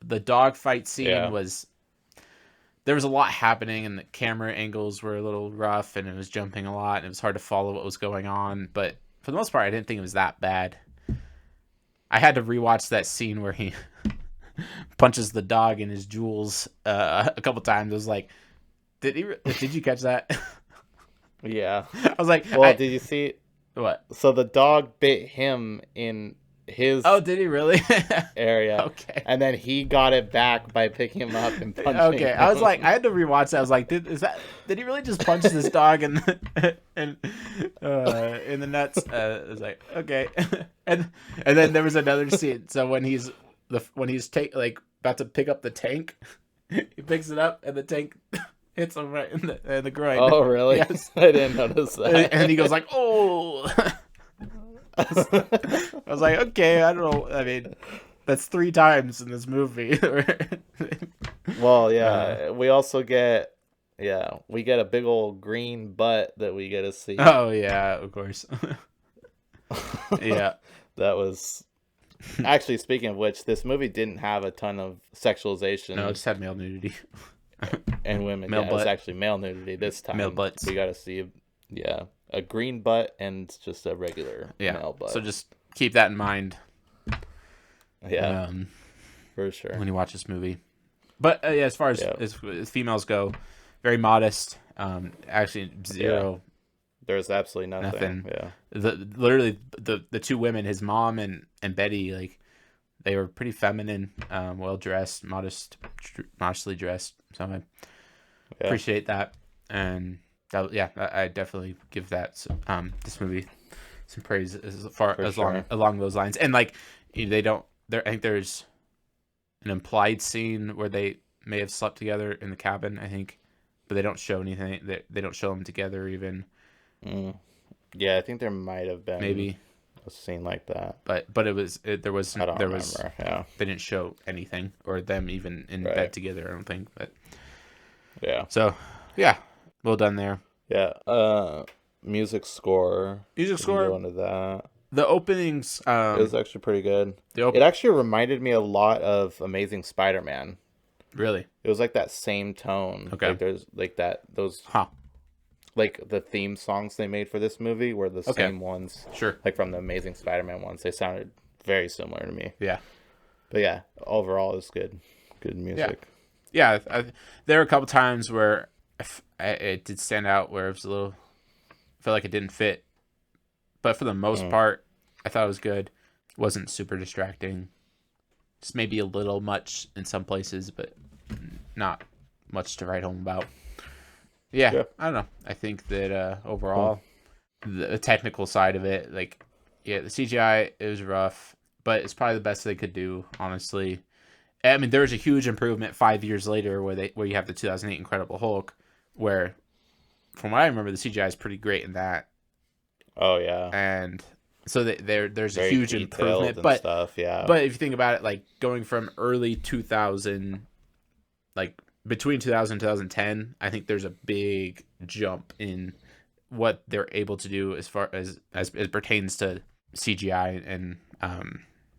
The dogfight scene there was a lot happening, and the camera angles were a little rough, and it was jumping a lot, and it was hard to follow what was going on. But for the most part, I didn't think it was that bad. I had to rewatch that scene where he punches the dog in his jewels a couple times. I was like, did you catch that? Yeah. I was like, well, did you see what? So the dog bit him in his did he really? area. Okay. And then he got it back by picking him up and punching him. I was like, I had to rewatch that. I was like, did he really just punch this dog in the nuts? I was like, okay. and then there was another scene. So when he's about to pick up the tank, he picks it up and the tank hits him right in the groin. Oh, really? Yes. I didn't notice that. And he goes like, oh. I was like, okay, I don't know. I mean, that's 3 times in this movie. Well, we also get a big old green butt that we get to see. Oh yeah, of course. Yeah, that was actually, speaking of which, this movie didn't have a ton of sexualization. No, it just had male nudity and women. It was actually male nudity this time. Male butts. We got to see a green butt and just a regular male butt. So just keep that in mind. Yeah. for sure. when you watch this movie. But yeah, as far as females go, very modest. Actually, zero. Yeah. There's absolutely nothing. Yeah. Literally the two women, his mom and Betty, like they were pretty feminine, well dressed, modestly dressed. So I appreciate that, and I definitely give that this movie some praise along those lines. And like they don't there. I think there's an implied scene where they may have slept together in the cabin. I think, but they don't show anything. They don't show them together even. Yeah, I think there might have been maybe a scene like that, but there was Yeah, they didn't show anything or them even in bed together. I don't think, but yeah. So yeah, well done there. Yeah. Music score. Go into that. The openings. It was actually pretty good. It actually reminded me a lot of Amazing Spider-Man. Really? It was like that same tone. Okay. Like there's like those. Like the theme songs they made for this movie were the same ones. Sure. Like from the Amazing Spider-Man ones. They sounded very similar to me. Yeah. But yeah, overall it was good. Good music. Yeah. There were a couple times where it did stand out where it was a little... I felt like it didn't fit. But for the most part, I thought it was good. It wasn't super distracting. Just maybe a little much in some places, but not much to write home about. Yeah, I don't know. I think that overall, the technical side of it, like, the CGI, it was rough, but it's probably the best they could do, honestly. I mean, there was a huge improvement 5 years later where you have the 2008 Incredible Hulk, where, from what I remember, the CGI is pretty great in that. Oh, yeah. And so there's very a huge improvement. But, stuff, but if you think about it, like, going from early 2000, like, between 2000 and 2010, I think there's a big jump in what they're able to do as far as it pertains to CGI and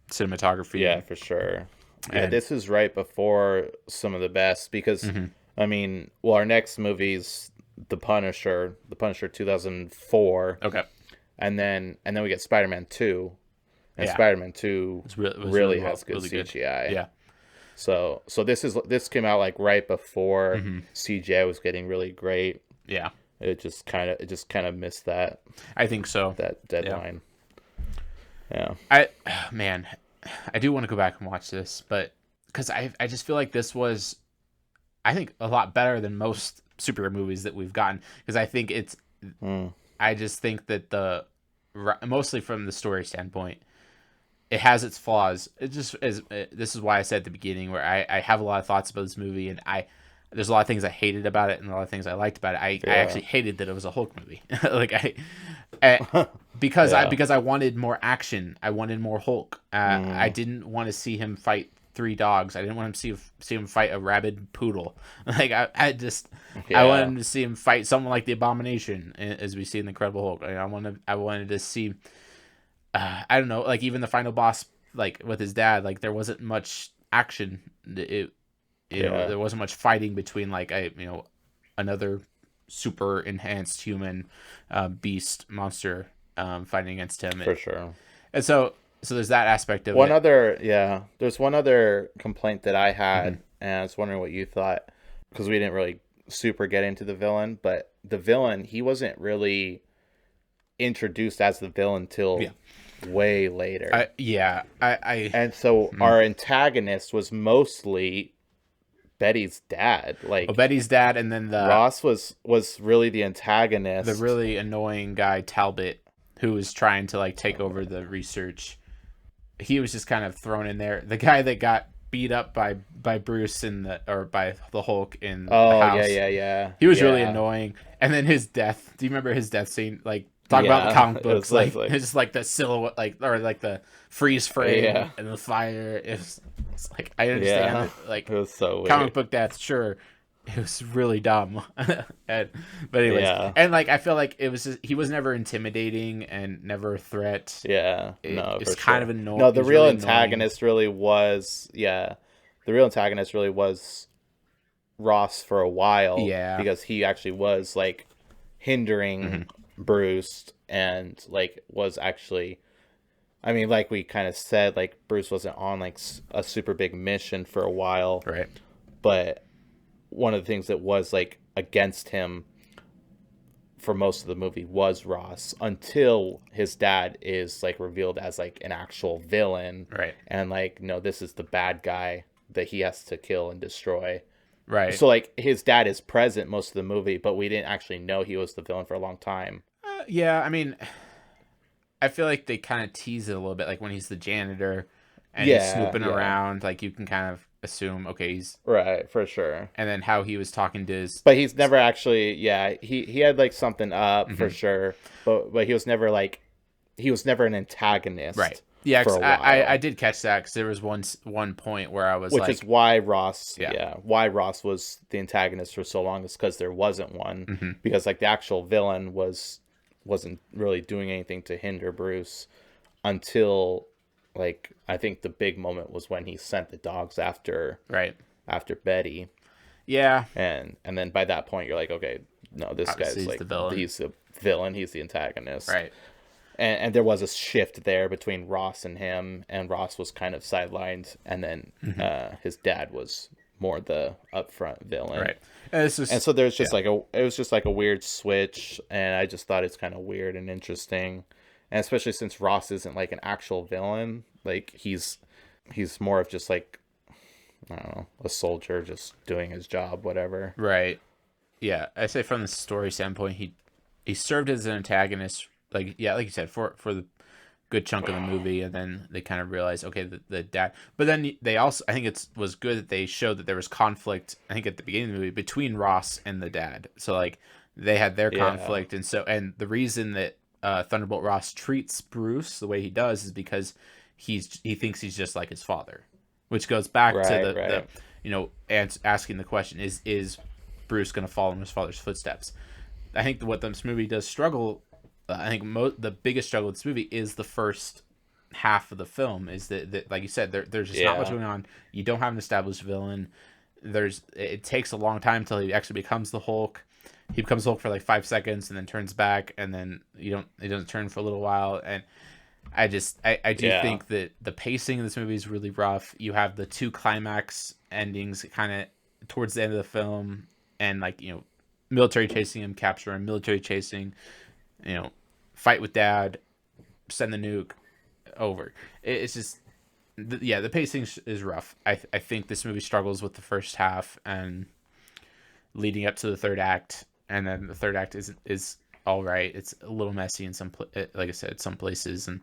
cinematography. Yeah, for sure. Yeah, this is right before some of the best because, I mean, our next movie's The Punisher 2004. Okay. And then we get Spider-Man 2. And Spider-Man 2 really has good CGI. Good. Yeah. So this came out like right before CGI was getting really great. Yeah. It just kind of missed that. I think so. That deadline. Yeah. I do want to go back and watch this, but because I just feel like this was, I think, a lot better than most superhero movies that we've gotten. Because I think it's, I just think that mostly from the story standpoint, it has its flaws. It just is. This is why I said at the beginning where I have a lot of thoughts about this movie, and there's a lot of things I hated about it and a lot of things I liked about it. I actually hated that it was a Hulk movie. Because I wanted more action. I wanted more Hulk. I didn't want to see him fight 3 dogs. I didn't want to see him fight a rabid poodle. Like I wanted to see him fight someone like the Abomination, as we see in the Incredible Hulk. I wanted to see. I don't know, like even the final boss, like with his dad, like there wasn't much action. There wasn't much fighting between like another super enhanced human beast monster fighting against him. For sure. And so there's that aspect of it. There's one other complaint that I had, and I was wondering what you thought, because we didn't really super get into the villain, but the villain, he wasn't really introduced as the villain till way later. And so our antagonist was mostly Betty's dad. Like Betty's dad, and then Ross was really the antagonist. The really annoying guy Talbot, who was trying to like take over the research. He was just kind of thrown in there. The guy that got beat up by Bruce by the Hulk in the house. Yeah. He was really annoying. And then his death. Do you remember his death scene? Like, talk about the comic books. It's just like the silhouette, or like the freeze frame and the fire. It's like, I understand it. Like, it was so weird. Comic book death, sure. It was really dumb. But anyways, and like I feel like it was just, he was never intimidating and never a threat. It's kind of annoying. No, the real antagonist really was Ross for a while. Because he actually was like hindering Bruce and like was actually I mean, like we kind of said, like Bruce wasn't on like a super big mission for a while, Right. but one of the things that was like against him for most of the movie was Ross, until his dad is like revealed as like an actual villain, Right. and like, no, this is the bad guy that he has to kill and destroy. Right. So like his dad is present most of the movie, but we didn't actually know he was the villain for a long time. Yeah, I mean, I feel like they kind of tease it a little bit, like when he's the janitor and he's snooping around, like you can kind of assume, okay, he's right, for sure. And then how he was talking to his, but he's never actually, he had like something up for sure, but he was never an antagonist, right? Yeah, for a while. I did catch that because there was one point where I was which like, is why Ross, why Ross was the antagonist for so long, is because there wasn't one, because like the actual villain wasn't really doing anything to hinder Bruce until, like, I think the big moment was when he sent the dogs after Betty. Yeah. And then by that point you're like, okay, no, this Obviously guy's like the villain. He's the villain, he's the antagonist. Right. And there was a shift there between Ross and him, and Ross was kind of sidelined, and then his dad was more the upfront villain. Right. And so there's just it was just like a weird switch, and I just thought it's kind of weird and interesting. And especially since Ross isn't like an actual villain, like he's more of just like, I don't know, a soldier just doing his job, whatever. Right. Yeah, I say from the story standpoint, he served as an antagonist, like you said, for the good chunk of the movie, and then they kind of realized, okay, the dad. But then they also, I think it was good that they showed that there was conflict, I think at the beginning of the movie, between Ross and the dad. So like they had their conflict, and the reason that Thunderbolt Ross treats Bruce the way he does is because he thinks he's just like his father, which goes back to the asking the question, is Bruce going to follow in his father's footsteps? I think what this movie does struggle, I think the biggest struggle with this movie is the first half of the film, is that like you said, there's just not much going on. You don't have an established villain. It takes a long time till he actually becomes the Hulk. He becomes Hulk for like 5 seconds and then turns back, and then he doesn't turn for a little while. And I do think that the pacing of this movie is really rough. You have the two climax endings kind of towards the end of the film, and like, military chasing him, capture him, military chasing, fight with dad, send the nuke, over. It's just, the pacing is rough. I think this movie struggles with the first half and leading up to the third act, and then the third act is all right. It's a little messy in some, like I said, some places, and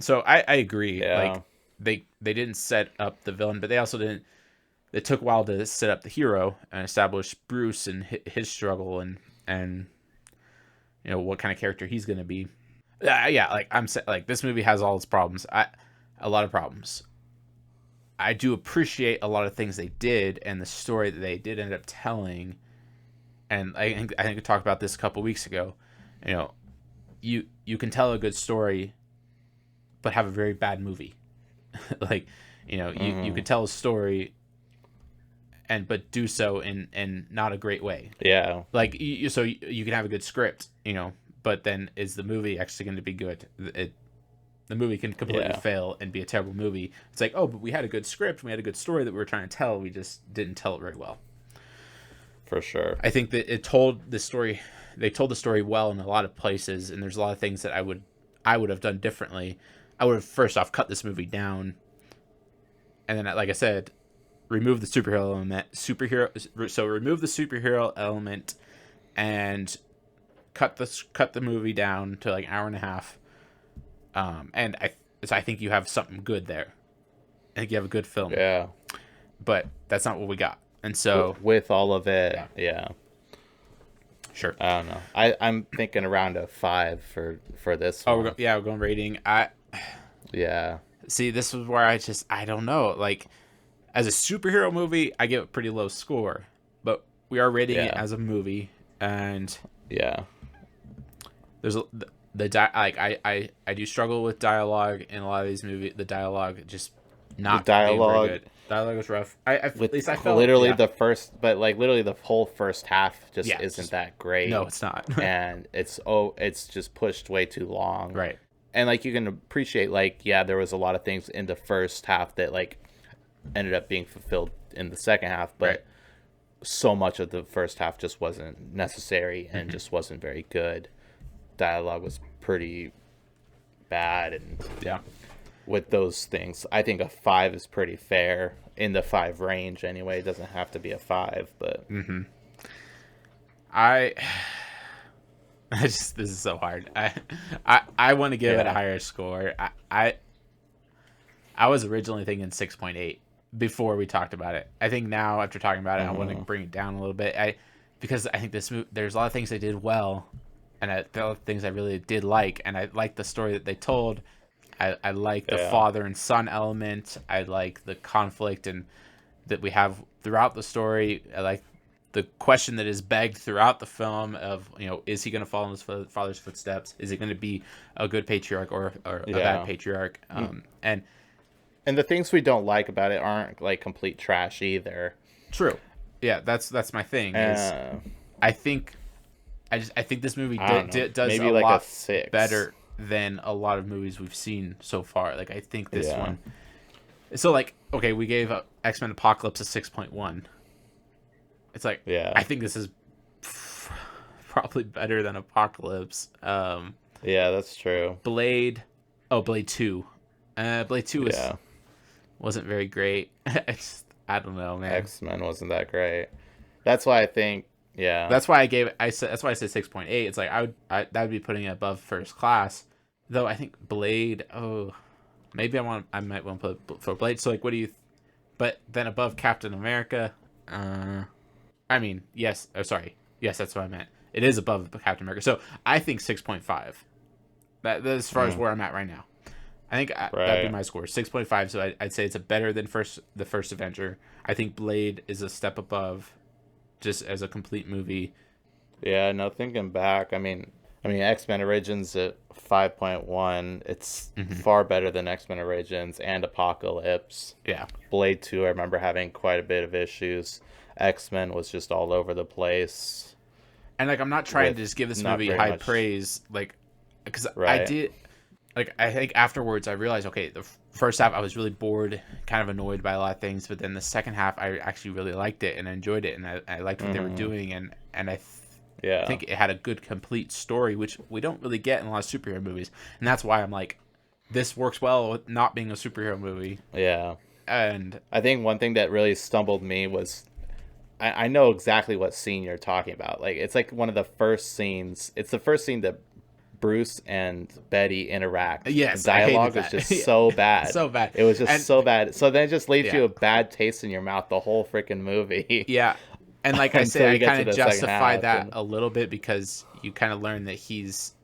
so I agree. Yeah. Like they didn't set up the villain, but they also didn't. It took a while to set up the hero and establish Bruce and his struggle and what kind of character he's going to be. Like this movie has all its problems. A lot of problems. I do appreciate a lot of things they did and the story that they did end up telling. And I think we talked about this a couple weeks ago. You can tell a good story, but have a very bad movie. Like, you could tell a story, but do so in not a great way. Yeah. Like you can have a good script, but then is the movie actually going to be good? The movie can completely fail and be a terrible movie. It's like, oh, but we had a good script, we had a good story that we were trying to tell, we just didn't tell it very well. For sure. I think that they told the story well in a lot of places, and there's a lot of things that I would have done differently. I would have first off cut this movie down, and then, like I said, remove the superhero element. So remove the superhero element, and cut the movie down to like an hour and a half. And I think you have something good there. I think you have a good film. Yeah. But that's not what we got. And so with all of it, sure. I don't know. I'm thinking around a 5 for this one. We're going rating. Yeah. See, this is where I don't know. Like, as a superhero movie, I give it a pretty low score, but we are rating it as a movie, and there's I do struggle with dialogue in a lot of these movies. The dialogue just not being very good. Dialogue was rough. At least I felt literally literally the whole first half isn't that great. No, it's not. And it's just pushed way too long. Right. and like you can appreciate, like, yeah, there was a lot of things in the first half that like ended up being fulfilled in the second half, but Right. so much of the first half just wasn't necessary and just wasn't very good. Dialogue was pretty bad, and Yeah. with those things, I think a 5 is pretty fair, in the 5 range anyway. It doesn't have to be a 5, but I this is so hard. I want to give it a Yeah. higher score. I was originally thinking 6.8 before we talked about it. I think now after talking about it, I want to bring it down a little bit. Because I think there's a lot of things they did well, and there are a lot of things I really did like, and I like the story that they told. I like the Yeah. father and son element. I like the conflict and that we have throughout the story. I like the question that is begged throughout the film of, is he going to follow in his father's footsteps? Is he going to be a good patriarch or a bad patriarch? And the things we don't like about it aren't like complete trash either. true. Yeah, that's my thing. Is I think this movie does maybe a like lot a 6 better than a lot of movies we've seen so far. Like I think this one. So like, okay, we gave X-Men Apocalypse a 6.1. It's like, Yeah. I think this is probably better than Apocalypse. Yeah, that's true. Blade 2. Blade 2 wasn't very great. I don't know, man. X-Men wasn't that great. That's why I think, yeah. That's why that's why I said 6.8. It's like that would be putting it above First Class. Though I think Blade, maybe I might want to put for Blade. So like, what do you but then above Captain America, I mean, yes, sorry. Yes, that's what I meant. It is above Captain America. So I think 6.5. That's as far as where I'm at right now. I think that'd be my score, 6.5. So I'd say it's better than the first Avenger. I think Blade is a step above, just as a complete movie. Yeah, no, thinking back, I mean, X-Men Origins at 5.1. It's far better than X-Men Origins and Apocalypse. Yeah. Blade 2, I remember having quite a bit of issues. X-Men was just all over the place. And like, I'm not trying to just give this movie high praise, like, because I did. Like, I think afterwards I realized, okay, the first half I was really bored, kind of annoyed by a lot of things, but then the second half I actually really liked it and I enjoyed it, and I liked what they were doing, and I think it had a good complete story, which we don't really get in a lot of superhero movies, and that's why I'm like, this works well with not being a superhero movie. Yeah. And I think one thing that really stumbled me was, I know exactly what scene you're talking about. Like, it's like one of the first scenes. It's the first scene that Bruce and Betty interact. Yes, the dialogue was just so bad. So bad. It was just so bad. So then it just leaves you a bad taste in your mouth the whole freaking movie. Yeah. And like I said, I kind of justify that and a little bit, because you kind of learn that he's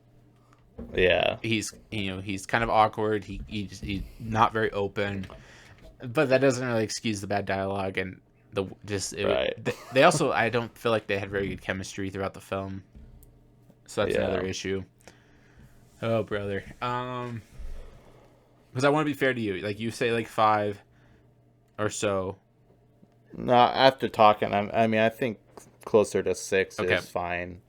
kind of awkward. He's not very open, but that doesn't really excuse the bad dialogue and they also, I don't feel like they had very good chemistry throughout the film, so that's another issue. Oh, brother. Because I want to be fair to you. Like, you say like 5 or so. No, after talking, I think closer to 6 is fine.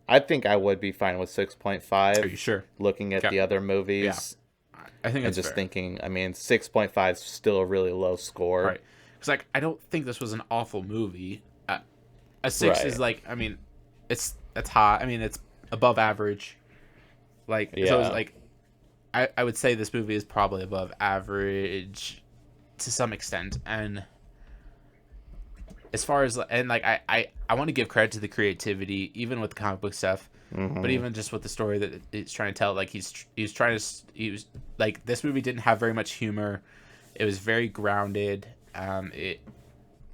I think I would be fine with 6.5. Are you sure? Looking at the other movies. Yeah. I think that's just fair. Thinking, 6.5 is still a really low score. Right. Because, like, I don't think this was an awful movie. A 6 is, like, that's high. It's above average. Like, so it's like, I would say this movie is probably above average to some extent. And as far as, and like, I want to give credit to the creativity, even with the comic book stuff, but even just with the story that it's trying to tell. Like, he was like, this movie didn't have very much humor. It was very grounded. It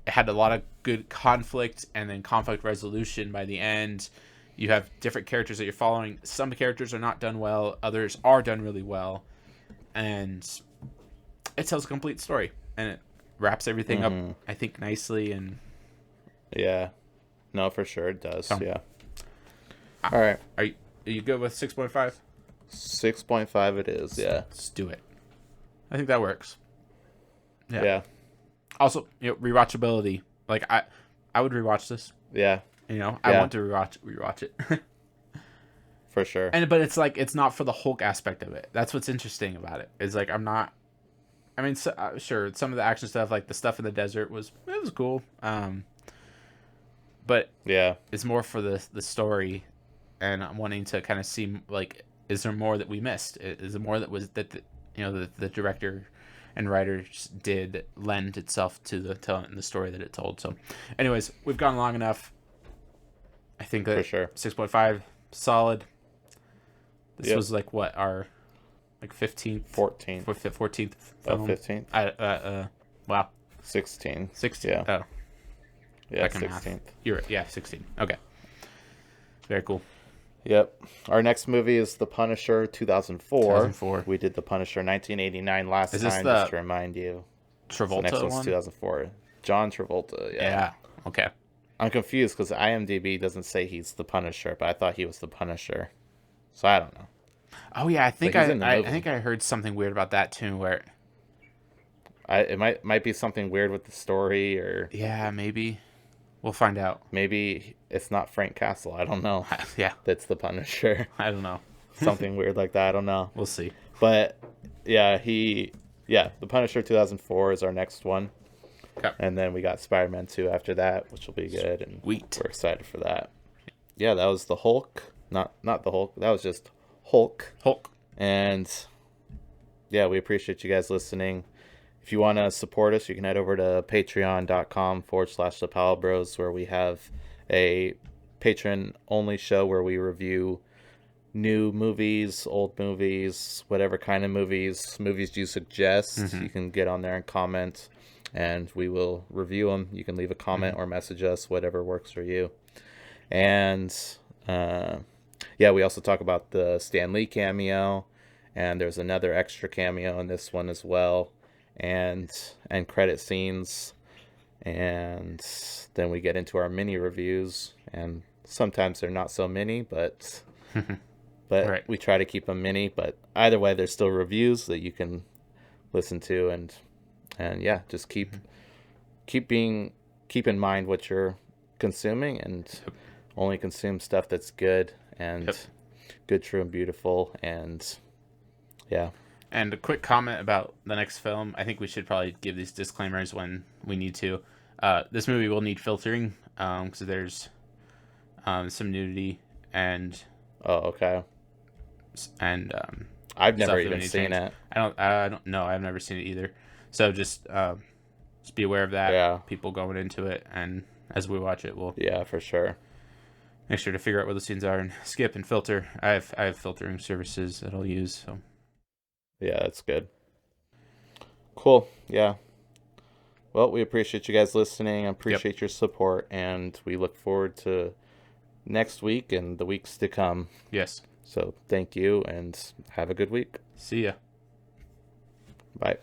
had a lot of good conflict and then conflict resolution by the end. You have different characters that you're following. Some characters are not done well. Others are done really well. And it tells a complete story. And it wraps everything up, I think, nicely. And yeah. No, for sure it does. Yeah. All right. Are you good with 6.5? 6.5 it is, yeah. Let's do it. I think that works. Yeah. Also, rewatchability. Like, I would rewatch this. Yeah. I want to rewatch it. for sure. But it's like it's not for the Hulk aspect of it. That's what's interesting about it. It's like I'm not. I mean, sure, some of the action stuff, like the stuff in the desert, was cool. But Yeah, it's more for the story, and I'm wanting to kind of see like, is there more that we missed? Is there more that was that the director and writers did lend itself to the story that it told. So, anyways, we've gone long enough. I think that for sure. 6.5 solid. This Yep. was like what our 15th, 14th, 14th film. 15th, Wow, 16, 16. yeah, Oh, yeah, back in math. 16th. You're right. Yeah, 16. Okay, very cool. Yep. Our next movie is The Punisher 2004. 2004. We did The Punisher 1989 last Is this time, the just to remind you. Travolta The next one's one? 2004. John Travolta, yeah. Yeah. Okay. I'm confused because IMDb doesn't say he's the Punisher, but I thought he was the Punisher. So I don't know. Oh yeah, I think But he's in the I movie. think I heard something weird about that too. Where It might be something weird with the story, or yeah, maybe we'll find out. maybe it's not Frank Castle. I don't know. Yeah, That's the Punisher. I don't know. Something weird like that. I don't know. We'll see. But yeah, The Punisher 2004 is our next one. Okay. And then we got Spider-Man 2 after that, which will be good, and Sweet. we're excited for that. Yeah, that was the Hulk. Not the Hulk. That was just Hulk. Hulk. And yeah, we appreciate you guys listening. If you want to support us, you can head over to patreon.com/The Powell Bros, where we have a patron-only show where we review new movies, old movies, whatever kind of movies you suggest. Mm-hmm. You can get on there and comment, and we will review them. You can leave a comment or message us, whatever works for you. And yeah, we also talk about the Stan Lee cameo, and there's another extra cameo in this one as well, and credit scenes. And then we get into our mini reviews, and sometimes they're not so mini, but Right. we try to keep them mini. But either way, there's still reviews that you can listen to, and yeah, just keep in mind what you're consuming, and only consume stuff that's good and good, true, and beautiful. And yeah. And a quick comment about the next film. I think we should probably give these disclaimers when we need to. This movie will need filtering because there's some nudity and Okay. stuff I've never that we even need to seen change. it. I don't know. I've never seen it either. So just be aware of that. Yeah. People going into it, and as we watch it, we'll Yeah, for sure. make sure to figure out where the scenes are and skip and filter. I have filtering services that I'll use. So Yeah, that's good. Cool. Yeah. Well, we appreciate you guys listening. I appreciate your support, and we look forward to next week and the weeks to come. yes. So thank you, and have a good week. See ya. Bye.